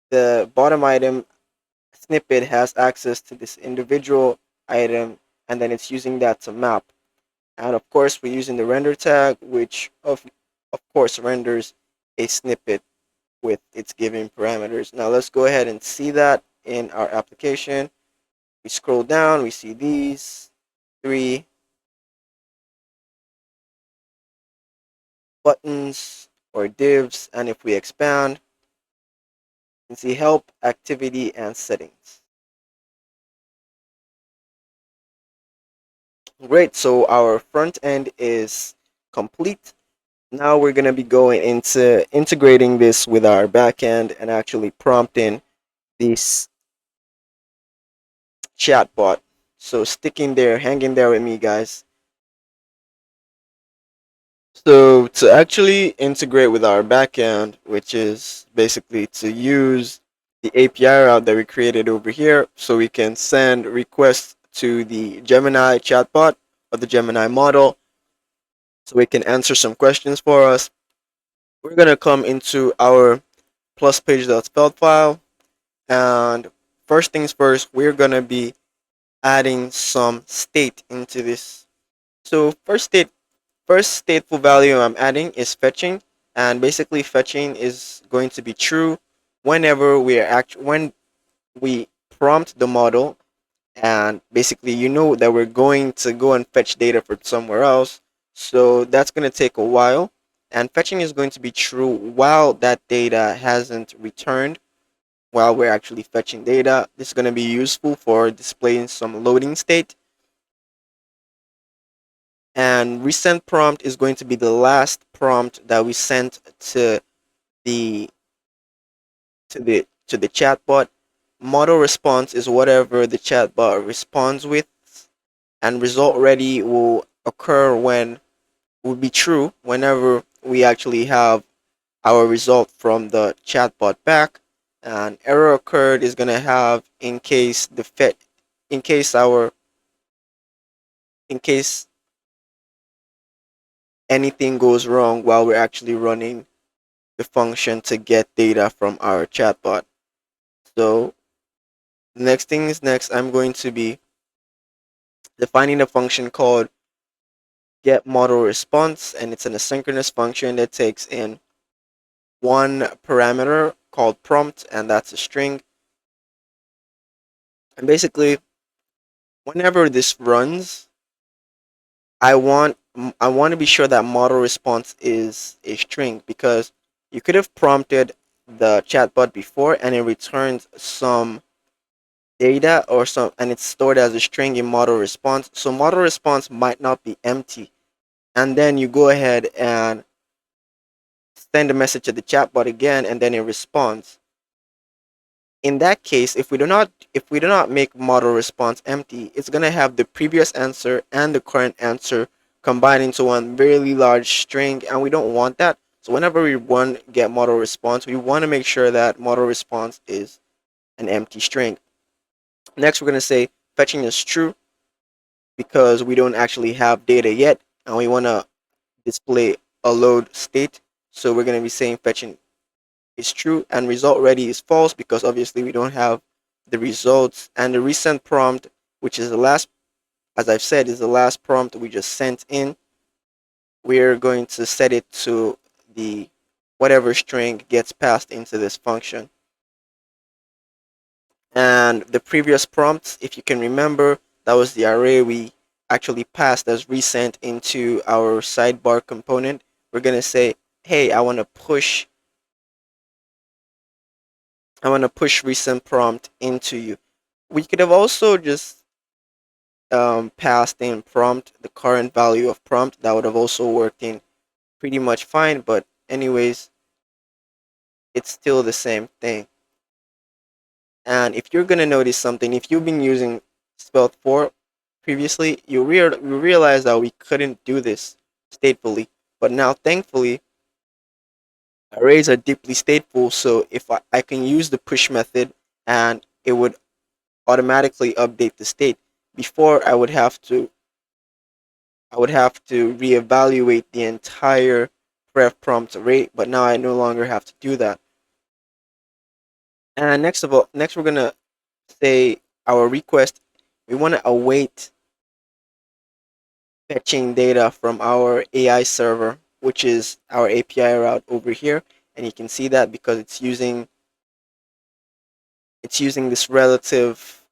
the bottom item snippet has access to this individual item, and then it's using that to map. And of course, we're using the render tag, which of course renders a snippet with its given parameters. Now let's go ahead and see that in our application. We scroll down, we see these three buttons or divs, and if we expand, you can see help, activity, and settings. Great, so our front end is complete. Now we're going to be going into integrating this with our backend and actually prompting this chatbot. So sticking there, hanging there with me, guys. So to actually integrate with our backend, which is basically to use the API route that we created over here, so we can send requests to the Gemini chatbot or the Gemini model, so it can answer some questions for us. We're gonna come into our plus page.svelte file, and first things first, we're gonna be adding some state into this. So first stateful value I'm adding is fetching, and basically fetching is going to be true whenever when we prompt the model, and basically you know that we're going to go and fetch data from somewhere else, so that's going to take a while, and fetching is going to be true while that data hasn't returned. While we're actually fetching data, this is going to be useful for displaying some loading state. And resend prompt is going to be the last prompt that we sent to the to the chatbot. Model response is whatever the chatbot responds with, and result ready will be true whenever we actually have our result from the chatbot back. And error occurred is going to have in case in case anything goes wrong while we're actually running the function to get data from our chatbot. So next thing is next, I'm going to be defining a function called get model response, and it's an asynchronous function that takes in one parameter called prompt, and that's a string. And basically, whenever this runs, I want to be sure that model response is a string, because you could have prompted the chatbot before and it returns some data or some, and it's stored as a string in model response. So model response might not be empty, and then you go ahead and send a message to the chatbot again, and then it responds. In that case, if we do not make model response empty, it's going to have the previous answer and the current answer combined into one really large string, and we don't want that. So whenever we run get model response, we want to make sure that model response is an empty string. Next, we're going to say fetching is true, because we don't actually have data yet and we want to display a load state. So we're going to be saying fetching is true, and result ready is false, because obviously we don't have the results. And the recent prompt, which is the last, as I've said, is the last prompt we just sent in, we're going to set it to the whatever string gets passed into this function. And the previous prompts, if you can remember, that was the array we actually passed as resent into our sidebar component. We're going to say, hey, I want to push recent prompt into you. We could have also just passed in prompt, the current value of prompt. That would have also worked in pretty much fine, but anyways, it's still the same thing. And if you're going to notice something, if you've been using Svelte 4 previously, you realize that we couldn't do this statefully. But now, thankfully, arrays are deeply stateful, so if I can use the push method, and it would automatically update the state. Before, I would have to reevaluate the entire ref prompt array, but now I no longer have to do that. And next we're gonna say our request. We want to await fetching data from our AI server, which is our API route over here, and you can see that because it's using this relative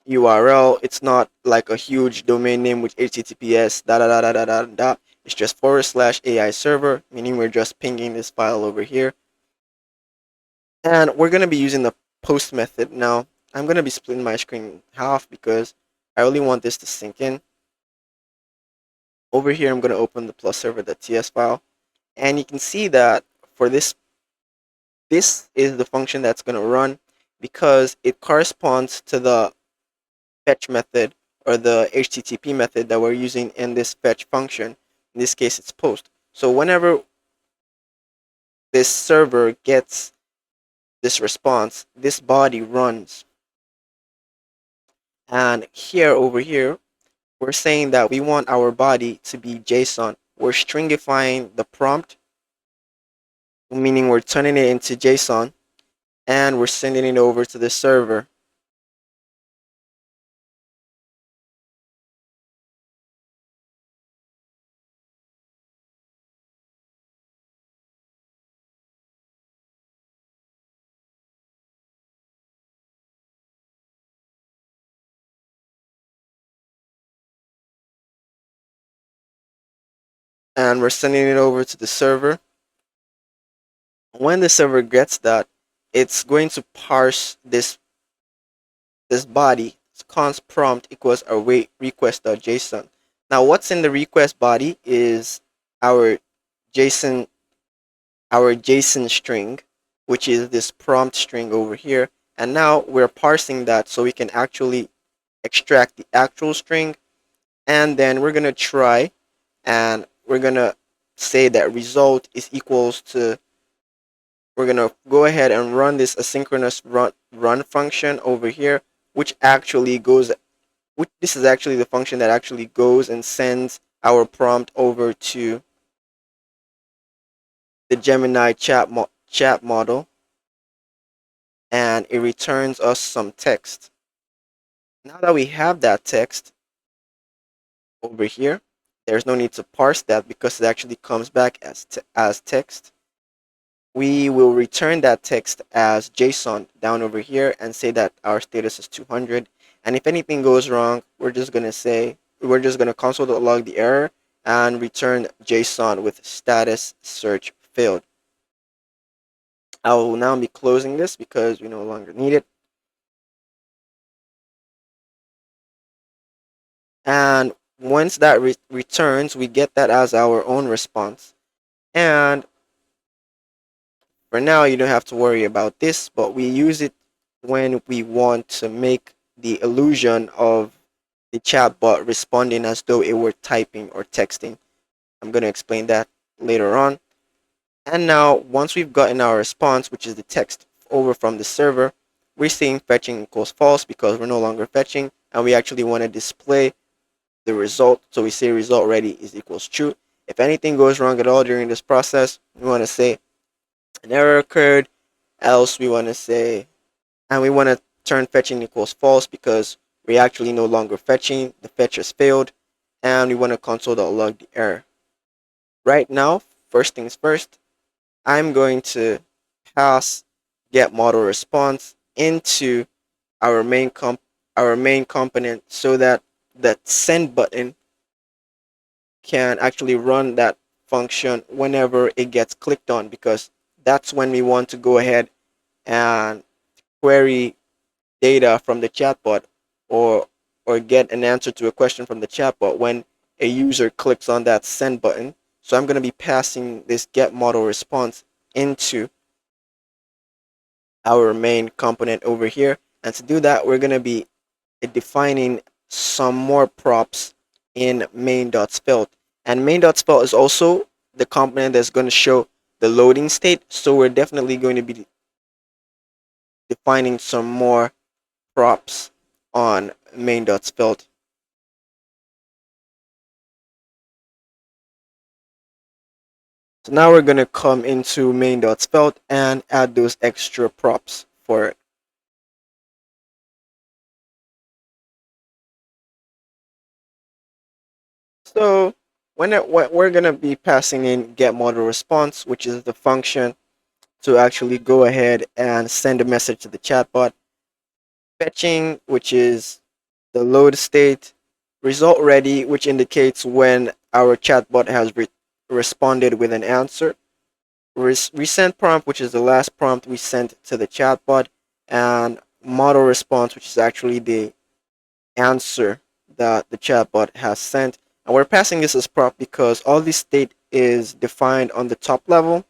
URL. It's not like a huge domain name with HTTPS da da da da da da da. It's just /AI server, meaning we're just pinging this file over here. And we're going to be using the post method. Now, I'm going to be splitting my screen in half because I really want this to sink in. Over here, I'm going to open the plus server.ts file. And you can see that for this is the function that's going to run, because it corresponds to the fetch method, or the HTTP method that we're using in this fetch function. In this case, it's post. So whenever this server gets this response, this body runs. And here, over here, we're saying that we want our body to be JSON. We're stringifying the prompt, meaning we're turning it into JSON, and we're sending it over to the server. And we're sending it over to the server. When the server gets that, it's going to parse this body. Const prompt equals await request.json. Now, what's in the request body is our JSON our JSON string, which is this prompt string over here. And now we're parsing that so we can actually extract the actual string. And then we're gonna try, and we're gonna say that result is equals to. We're gonna go ahead and run this asynchronous run function over here, which actually goes. This is actually the function that actually goes and sends our prompt over to the Gemini chat model, and it returns us some text. Now that we have that text over here, there's no need to parse that because it actually comes back as text. we will return that text as JSON down over here and say that our status is 200. And if anything goes wrong, we're just going to console.log the error and return JSON with status search failed. I will now be closing this because we no longer need it. And once that returns, we get that as our own response. And for now, you don't have to worry about this, but we use it when we want to make the illusion of the chatbot responding as though it were typing or texting. I'm going to explain that later on. And now, once we've gotten our response, which is the text over from the server, we're seeing fetching equals false because we're no longer fetching, and we actually want to display the result. So we say result ready is equals true. If anything goes wrong at all during this process, we want to say an error occurred, else we want to say, and we want to turn fetching equals false because we're actually no longer fetching, the fetch has failed, and we want to console.log the error. Right now, first things first, I'm going to pass get model response into our main component so that that send button can actually run that function whenever it gets clicked on, because that's when we want to go ahead and query data from the chatbot, or get an answer to a question from the chatbot when a user clicks on that send button. So I'm going to be passing this get model response into our main component over here. And to do that, we're going to be defining some more props in main.svelte. And main.svelte is also the component that's going to show the loading state. So we're definitely going to be defining some more props on main.svelte. So now we're going to come into main.svelte and add those extra props for it. So what we're going to be passing in get model response, which is the function to actually go ahead and send a message to the chatbot. Fetching, which is the load state. Result ready, which indicates when our chatbot has responded with an answer. Resend prompt, which is the last prompt we sent to the chatbot. And model response, which is actually the answer that the chatbot has sent. And we're passing this as prompt because all this state is defined on the top level,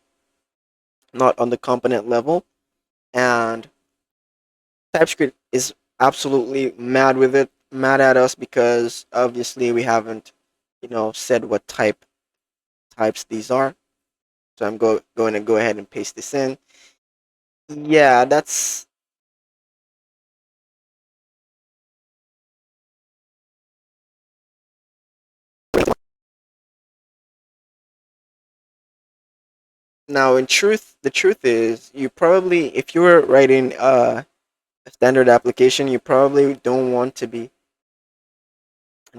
not on the component level. And TypeScript is absolutely mad at us because obviously we haven't, said what types these are. So I'm going to go ahead and paste this in. Yeah, that's now in truth. The truth is, you probably, if you were writing a standard application, you probably don't want to be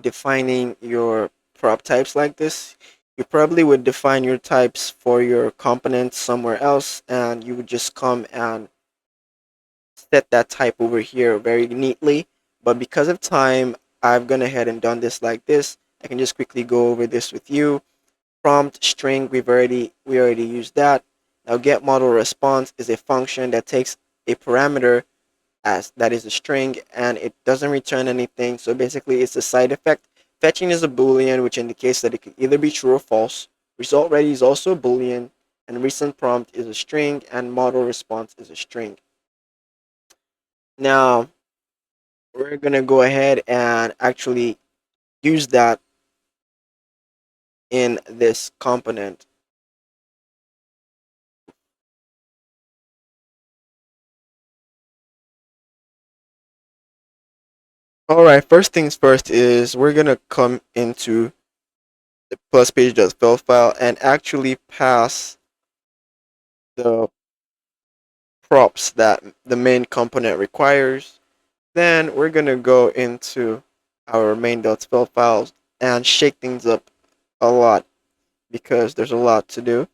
defining your prop types like this. You probably would define your types for your components somewhere else, and you would just come and set that type over here very neatly. But because of time, I've gone ahead and done this like this. I can just quickly go over this with you. Prompt string, we already used that. Now get model response is a function that takes a parameter as that is a string and it doesn't return anything. So basically it's a side effect. Fetching is a boolean, which indicates that it can either be true or false. Result ready is also a boolean, and recent prompt is a string, and model response is a string. Now we're gonna go ahead and actually use that in this component. All right, first things first is we're gonna come into the plus page.svelte file and actually pass the props that the main component requires. Then we're gonna go into our main.svelte files and shake things up a lot because there's a lot to do.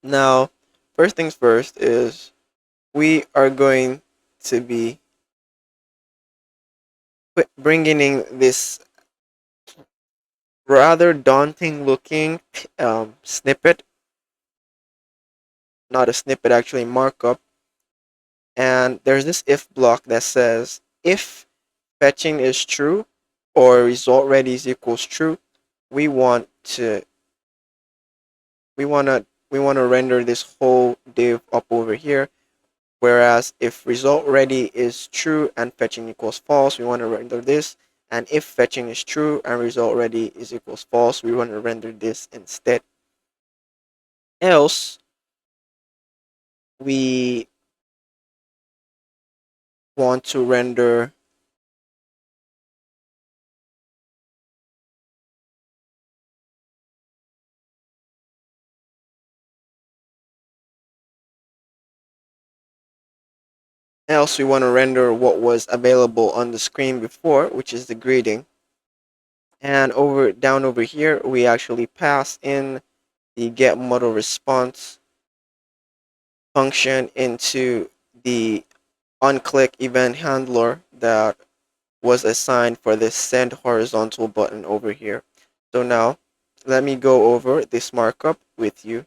Now first things first is we are going to be bringing in this rather daunting looking snippet, not a snippet, actually, markup. And there's this if block that says if fetching is true or result ready is equals true, we want to we want to render this whole div up over here. Whereas if result ready is true and fetching equals false, we want to render this. And if fetching is true and result ready is equals false, we want to render this instead. Else, we want to render else we want to render what was available on the screen before, which is the greeting. And over down over here, we actually pass in the get model response function into the onClick event handler that was assigned for this send horizontal button over here. So now let me go over this markup with you.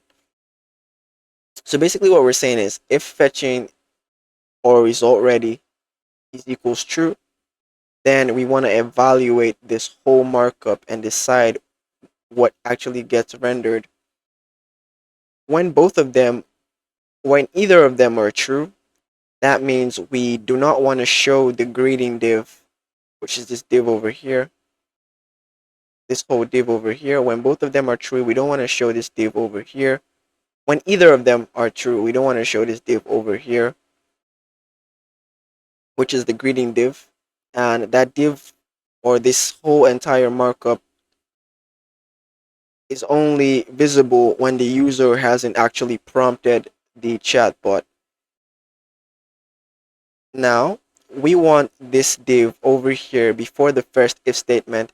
So basically what we're saying is if fetching or result ready is equals true, then we want to evaluate this whole markup and decide what actually gets rendered. When both of them, when either of them are true, that means we do not want to show the greeting div, which is this div over here, this whole div over here. When both of them are true, we don't want to show this div over here. When either of them are true, we don't want to show this div over here, which is the greeting div. And that div or this whole entire markup is only visible when the user hasn't actually prompted the chatbot. Now, we want this div over here before the first if statement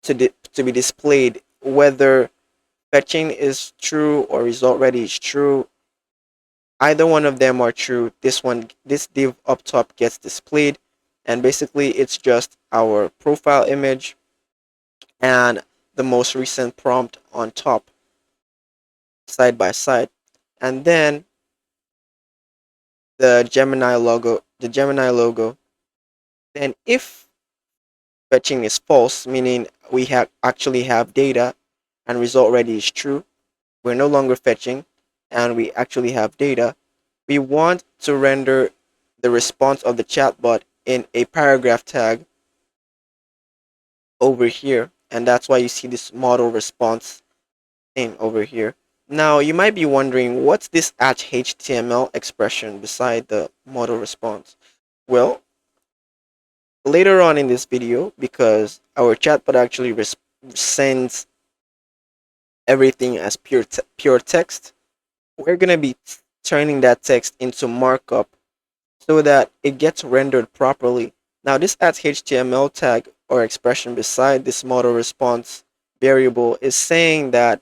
to be displayed whether fetching is true or result ready is true. Either one of them are true. This div up top gets displayed, and basically it's just our profile image and the most recent prompt on top, side by side. And then the Gemini logo. Then if fetching is false, meaning we have actually have data and result ready is true, we're no longer fetching and we actually have data, we want to render the response of the chatbot in a paragraph tag over here. And that's why you see this model response thing over here. Now, you might be wondering, what's this HTML expression beside the model response? Well, later on in this video, because our chatbot actually sends everything as pure text, we're going to be turning that text into markup so that it gets rendered properly. Now, this HTML tag or expression beside this model response variable is saying that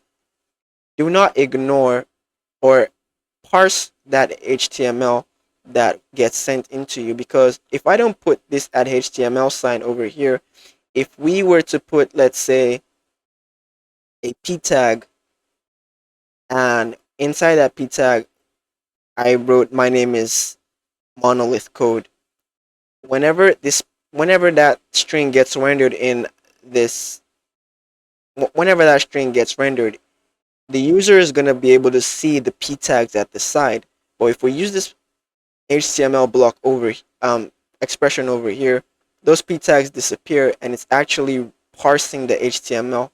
do not ignore or parse that HTML that gets sent into you, because if I don't put this HTML sign over here, if we were to put, let's say, a p tag, and inside that p tag I wrote my name is monolith code, whenever that string gets rendered in this whenever that string gets rendered, the user is going to be able to see the p tags at the side. But if we use this HTML block over expression over here, those p tags disappear, and it's actually parsing the HTML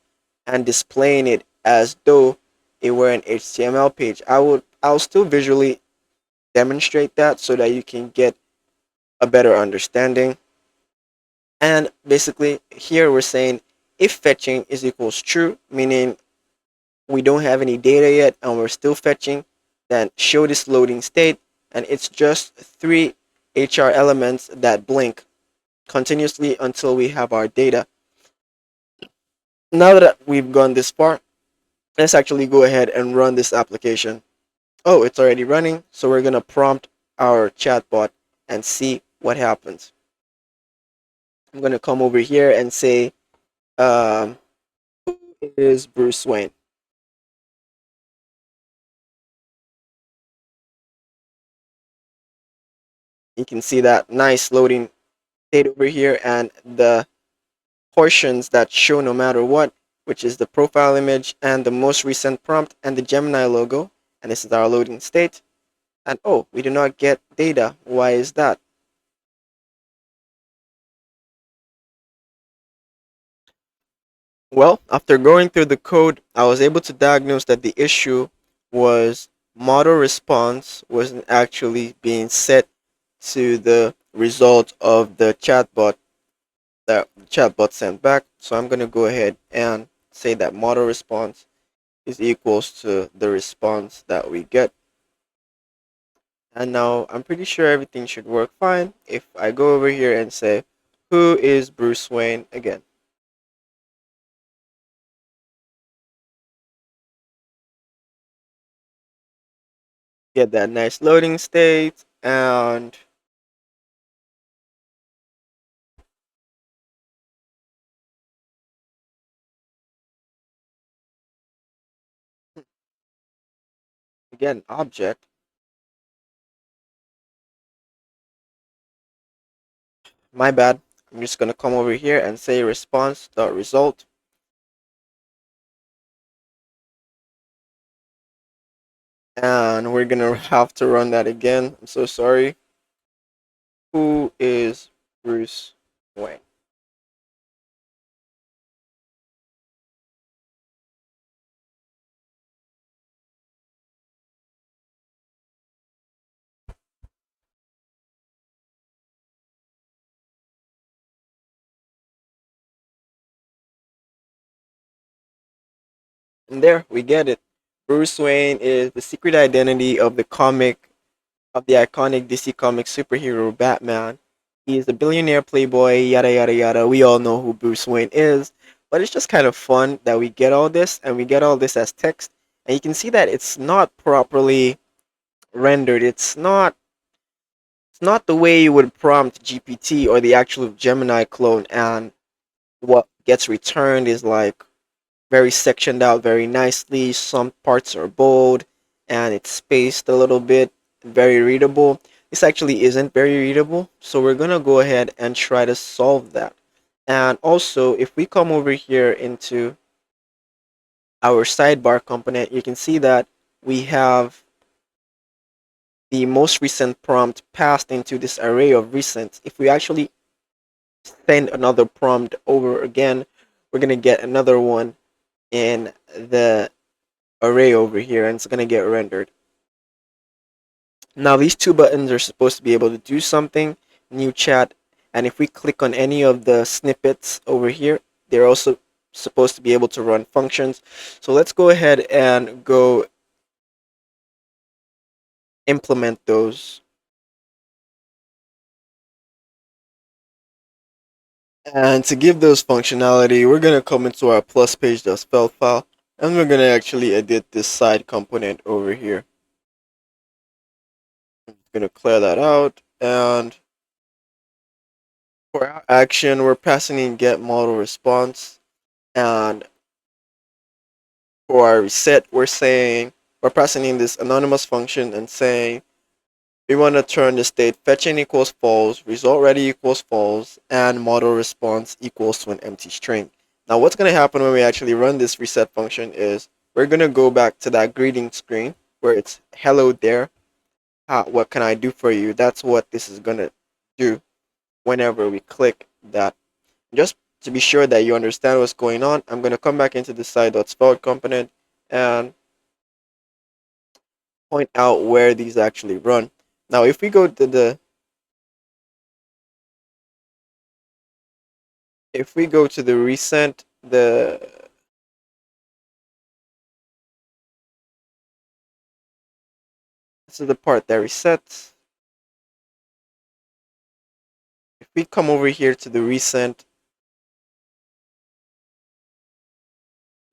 and displaying it as though it were an HTML page. I'll still visually demonstrate that so that you can get a better understanding. And basically here we're saying if fetching is equals true, meaning we don't have any data yet and we're still fetching, then show this loading state, and it's just 3 HR elements that blink continuously until we have our data. Now that we've gone this far, let's actually go ahead and run this application. Oh, it's already running. So we're gonna prompt our chatbot and see what happens. I'm gonna come over here and say, um, "Who is Bruce Wayne?" You can see that nice loading state over here, and the portions that show no matter what, which is the profile image and the most recent prompt and the Gemini logo. And this is our loading state. And oh, we do not get data. Why is that? Well, after going through the code, I was able to diagnose that the issue was model response wasn't actually being set to the result of the chatbot that the chatbot sent back. So I'm going to go ahead and say that model response is equals to the response that we get. And now I'm pretty sure everything should work fine if I go over here and say, who is Bruce Wayne again? Get that nice loading state, and again, object. My bad. I'm just going to come over here and say response.result. And we're going to have to run that again. I'm so sorry. Who is Bruce Wayne? And there, we get it. Bruce Wayne is the secret identity of the iconic DC comic superhero Batman. He is a billionaire playboy, yada yada yada. We all know who Bruce Wayne is, but it's just kind of fun that we get all this and we get all this as text, and you can see that it's not properly rendered. It's not the way you would prompt GPT or the actual Gemini clone, and what gets returned is like very sectioned out very nicely. Some parts are bold and it's spaced a little bit, very readable. This actually isn't very readable, so we're gonna go ahead and try to solve that. And also, if we come over here into our sidebar component, you can see that we have the most recent prompt passed into this array of recent. If we actually send another prompt over again, we're gonna get another one in the array over here, and it's gonna get rendered. Now these two buttons are supposed to be able to do something, new chat, and if we click on any of the snippets over here, they're also supposed to be able to run functions. So let's go ahead and go implement those. And to give those functionality, we're gonna come into our plus page.svelte file, and we're gonna actually edit this side component over here. I'm gonna clear that out, and for our action, we're passing in get model response, and for our reset, we're passing in this anonymous function and saying we want to turn the state fetching equals false, result ready equals false, and model response equals to an empty string. Now, what's going to happen when we actually run this reset function is we're going to go back to that greeting screen where it's hello there. What can I do for you? That's what this is going to do whenever we click that. Just to be sure that you understand what's going on, I'm going to come back into the side.svelte component and point out where these actually run. Now, if we go to the recent, this is the part that resets. If we come over here to the recent,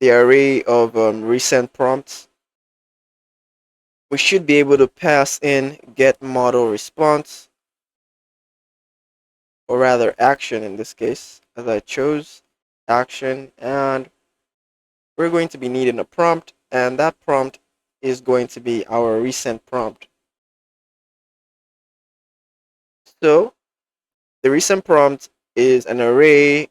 the array of recent prompts, we should be able to pass in get model response, or rather action in this case, as I chose action, and we're going to be needing a prompt, and that prompt is going to be our recent prompt. So the recent prompt is an array.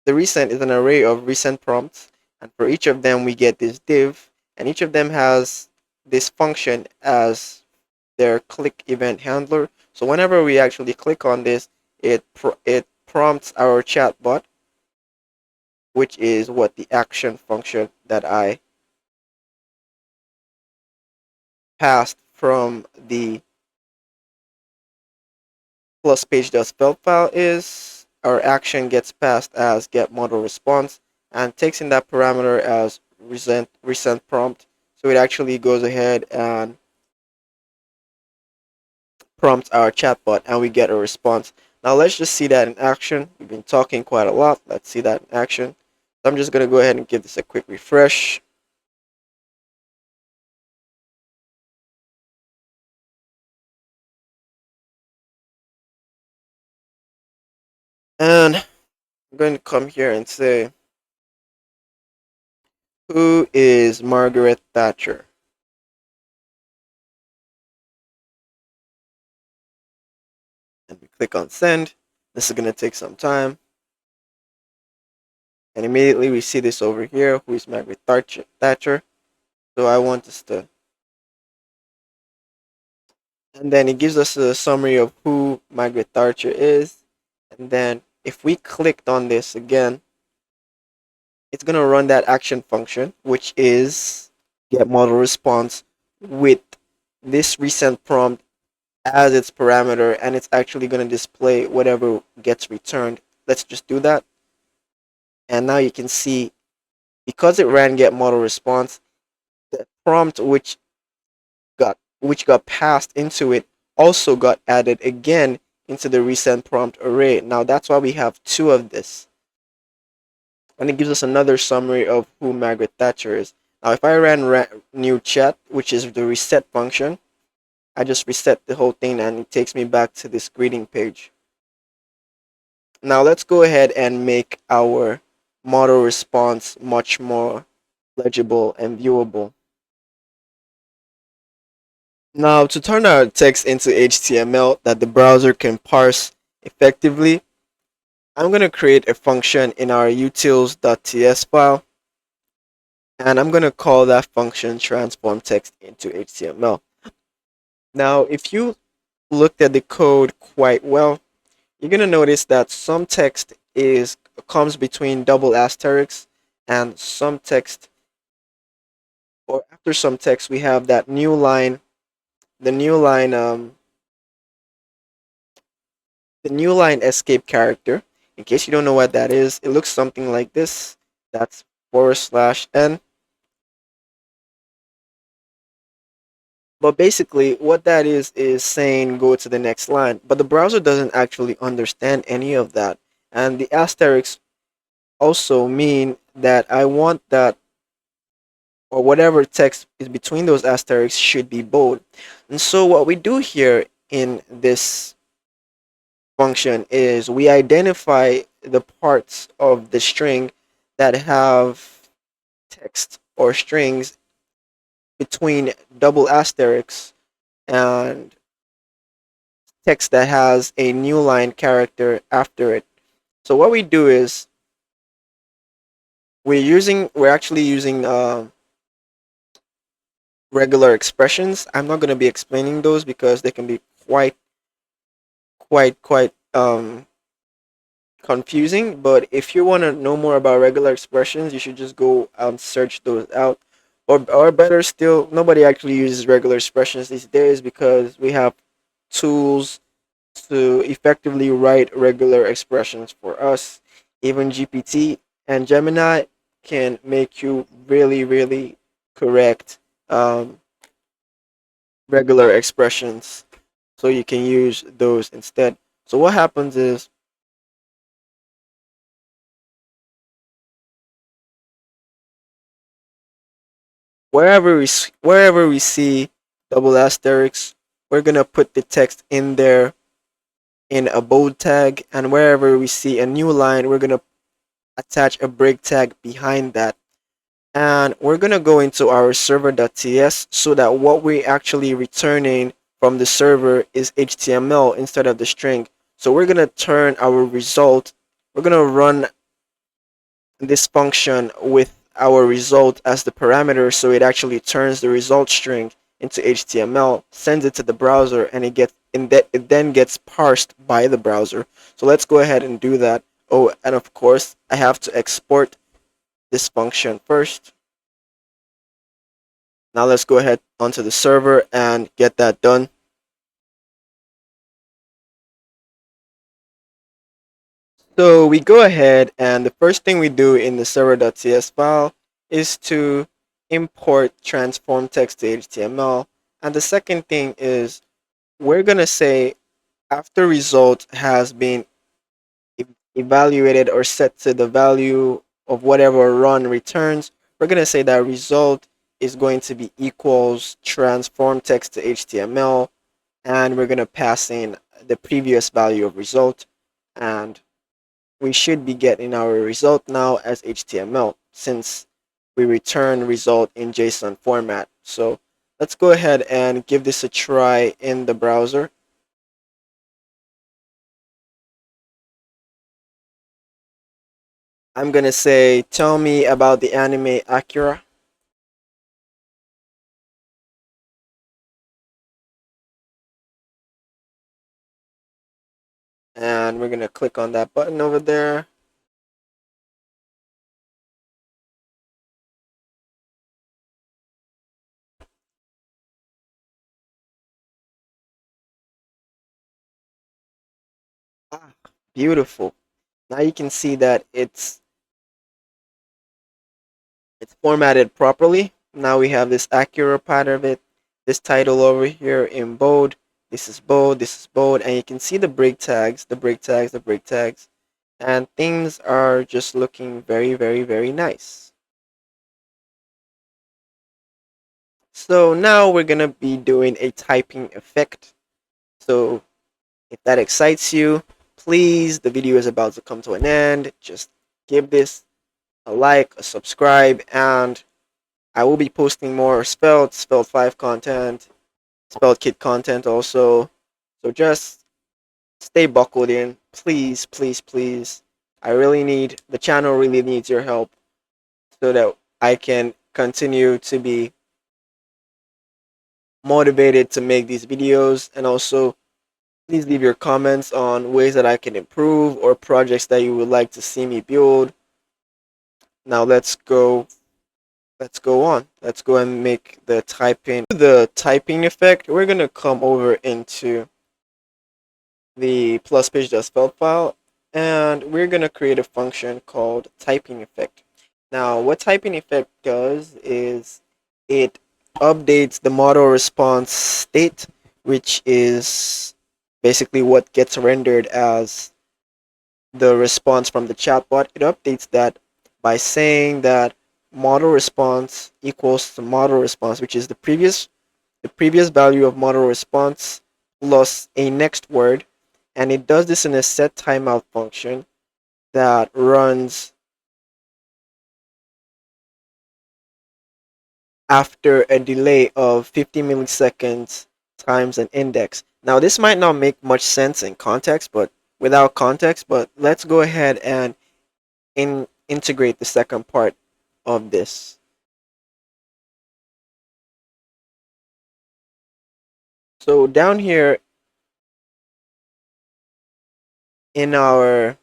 The recent is an array of recent prompts, and for each of them we get this div, and each of them has this function as their click event handler. So whenever we actually click on this, it prompts our chatbot, which is what the action function that I passed from the plus page.svelte file is. Our action gets passed as get model response and takes in that parameter as recent prompt. So it actually goes ahead and prompts our chatbot and we get a response. Now let's just see that in action. We've been talking quite a lot. Let's see that in action. So I'm just going to go ahead and give this a quick refresh. And I'm going to come here and say, who is Margaret Thatcher? And we click on send. This is going to take some time. And immediately we see this over here, who is Margaret Thatcher. So I want us to, and then it gives us a summary of who Margaret Thatcher is. And then if we clicked on this again, it's going to run that action function, which is get model response with this recent prompt as its parameter, and it's actually going to display whatever gets returned. Let's just do that. And now you can see, because it ran get model response, the prompt which got passed into it also got added again into the recent prompt array. Now that's why we have two of this. And it gives us another summary of who Margaret Thatcher is. Now if I ran new chat, which is the reset function, I just reset the whole thing and it takes me back to this greeting page. Now let's go ahead and make our model response much more legible and viewable. Now, to turn our text into HTML that the browser can parse effectively, I'm going to create a function in our utils.ts file, and I'm going to call that function transform text into HTML. Now, if you looked at the code quite well, you're going to notice that some text comes between double asterisks, and some text, or after some text, we have that new line, the new line the new line escape character. In case you don't know what that is, it looks something like this. That's /n. But basically, what that is saying go to the next line. But the browser doesn't actually understand any of that. And the asterisks also mean that I want that, or whatever text is between those asterisks should be bold. And so what we do here in this function is we identify the parts of the string that have text or strings between double asterisks and text that has a new line character after it. So what we do is we're actually using regular expressions. I'm not going to be explaining those because they can be quite confusing. But if you want to know more about regular expressions, you should just go and search those out. Or better still, nobody actually uses regular expressions these days because we have tools to effectively write regular expressions for us. Even GPT and Gemini can make you really correct regular expressions, so you can use those instead. So what happens is wherever we see double asterisks. We're gonna put the text in there in a bold tag, and wherever we see a new line, we're gonna attach a break tag behind that. And we're gonna go into our server.ts so that what we're actually returning from the server is HTML instead of the string. So we're gonna turn our result. We're gonna run this function with our result as the parameter, so it actually turns the result string into HTML, sends it to the browser, and it then gets parsed by the browser. So let's go ahead and do that. Oh, and of course I have to export this function first. Now let's go ahead onto the server and get that done. So we go ahead, and the first thing we do in the server.ts file is to import transform text to HTML. And the second thing is we're going to say after result has been evaluated or set to the value of whatever run returns, we're going to say that result is going to be equals transform text to HTML, and we're going to pass in the previous value of result, and we should be getting our result now as HTML since we return result in JSON format. So let's go ahead and give this a try in the browser. I'm gonna say, tell me about the anime Akira, and we're gonna click on that button over there. Ah, beautiful. Now you can see that it's formatted properly. Now we have this Acura part of it, this title over here in bold. This is bold, this is bold, and you can see the break tags, the break tags, the break tags, and things are just looking very, very, very nice. So now we're gonna be doing a typing effect. So if that excites you, please, the video is about to come to an end. Just give this a like, a subscribe, and I will be posting more Svelte 5 content, Svelte-kit content also. So just stay buckled in. Please, please, please. The channel really needs your help so that I can continue to be motivated to make these videos. And also, please leave your comments on ways that I can improve or projects that you would like to see me build. Now let's go on. Let's go and make the typing effect. We're gonna come over into the plus page.svelte file, and we're gonna create a function called typing effect. Now, what typing effect does is it updates the model response state, which is basically what gets rendered as the response from the chatbot. It updates that by saying that model response equals to model response, which is the previous value of model response plus a next word, and it does this in a set timeout function that runs after a delay of 50 milliseconds times an index. Now this might not make much sense in context, but without context, but let's go ahead and integrate the second part of this. So down here in our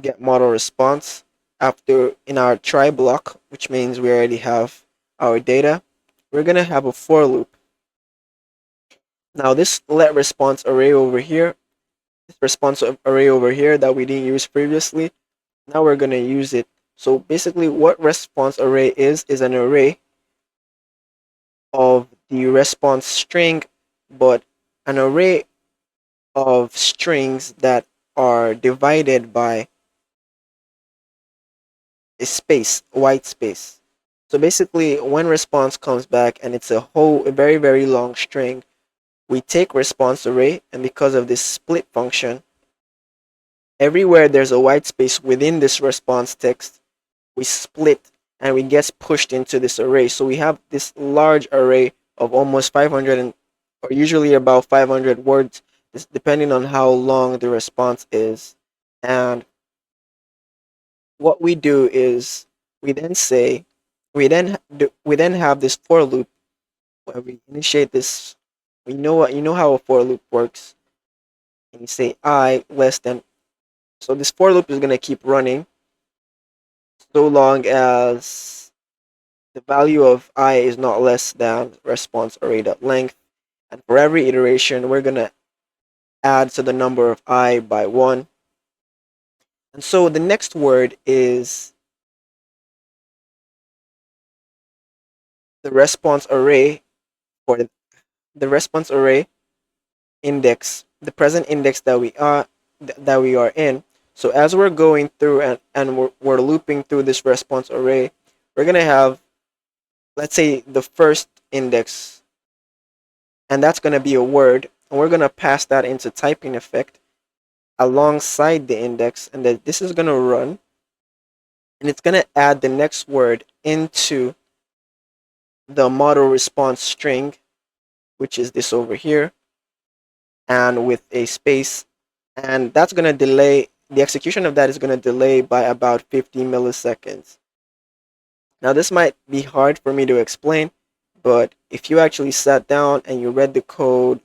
get model response, after in our try block, which means we already have our data, we're gonna have a for loop. Now this let response array over here, this response array over here that we didn't use previously, now we're gonna use it. So basically what response array is an array of the response string, but an array of strings that are divided by a space, white space. So basically, when response comes back and it's a very, very long string, we take response array, and because of this split function, everywhere there's a white space within this response text, we split and we get pushed into this array. So we have this large array of almost 500 or usually about 500 words, depending on how long the response is. And what we do is we then say we then have this for loop where we initiate this. We know what you know how a for loop works, and you say I less than. So this for loop is gonna keep running so long as the value of I is not less than response array dot length. And for every iteration, we're gonna add to the number of I by 1. And so the next word is the response array for the response array index, the present index that we are in. So as we're going through and we're looping through this response array, we're gonna have, let's say, the first index, and that's gonna be a word, and we're gonna pass that into typing effect alongside the index, and then this is gonna run, and it's gonna add the next word into the model response string, which is this over here, and with a space, and that's going to delay the execution of that is going to delay by about 50 milliseconds. Now this might be hard for me to explain, but if you actually sat down and you read the code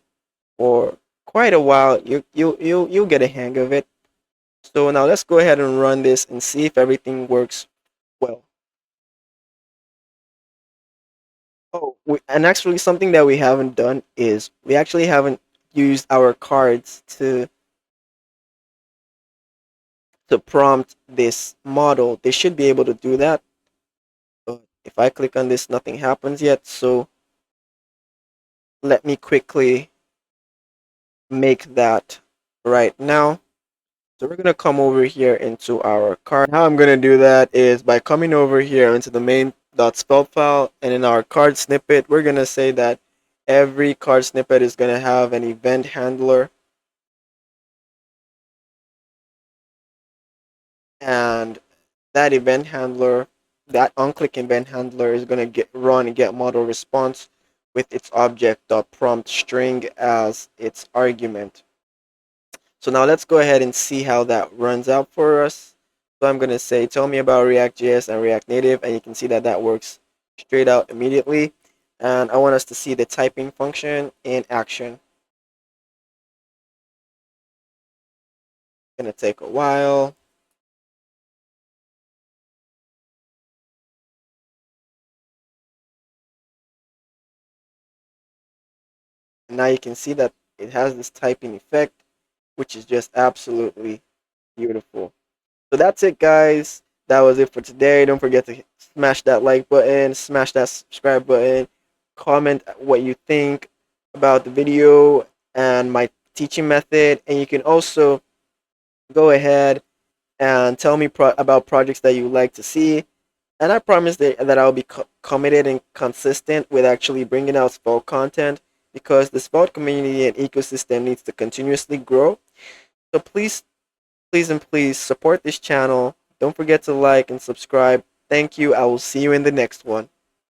for quite a while, you'll get a hang of it. So now let's go ahead and run this and see if everything works well. And actually something that we haven't done is we actually haven't used our cards to prompt this model. They should be able to do that. But if I click on this, nothing happens yet. So let me quickly make that right now. So we're gonna come over here into our card. How I'm gonna do that is by coming over here into the main.svelte file, and in our card snippet, we're gonna say that every card snippet is gonna have an event handler, and that event handler, that onclick event handler is gonna get model response with its object.prompt string as its argument. So now let's go ahead and see how that runs out for us. So I'm gonna say, tell me about React.js and React Native, and you can see that that works straight out immediately. And I want us to see the typing function in action. It's gonna take a while. And now you can see that it has this typing effect, which is just absolutely beautiful. So that's it, guys. That was it for today. Don't forget to smash that like button, smash that subscribe button, comment what you think about the video and my teaching method. And you can also go ahead and tell me about projects that you would like to see. And I promise that I'll be committed and consistent with actually bringing out Svelte content, because the Svelte community and ecosystem needs to continuously grow. So please and please support this channel. Don't forget to like and subscribe. Thank you. I will see you in the next one.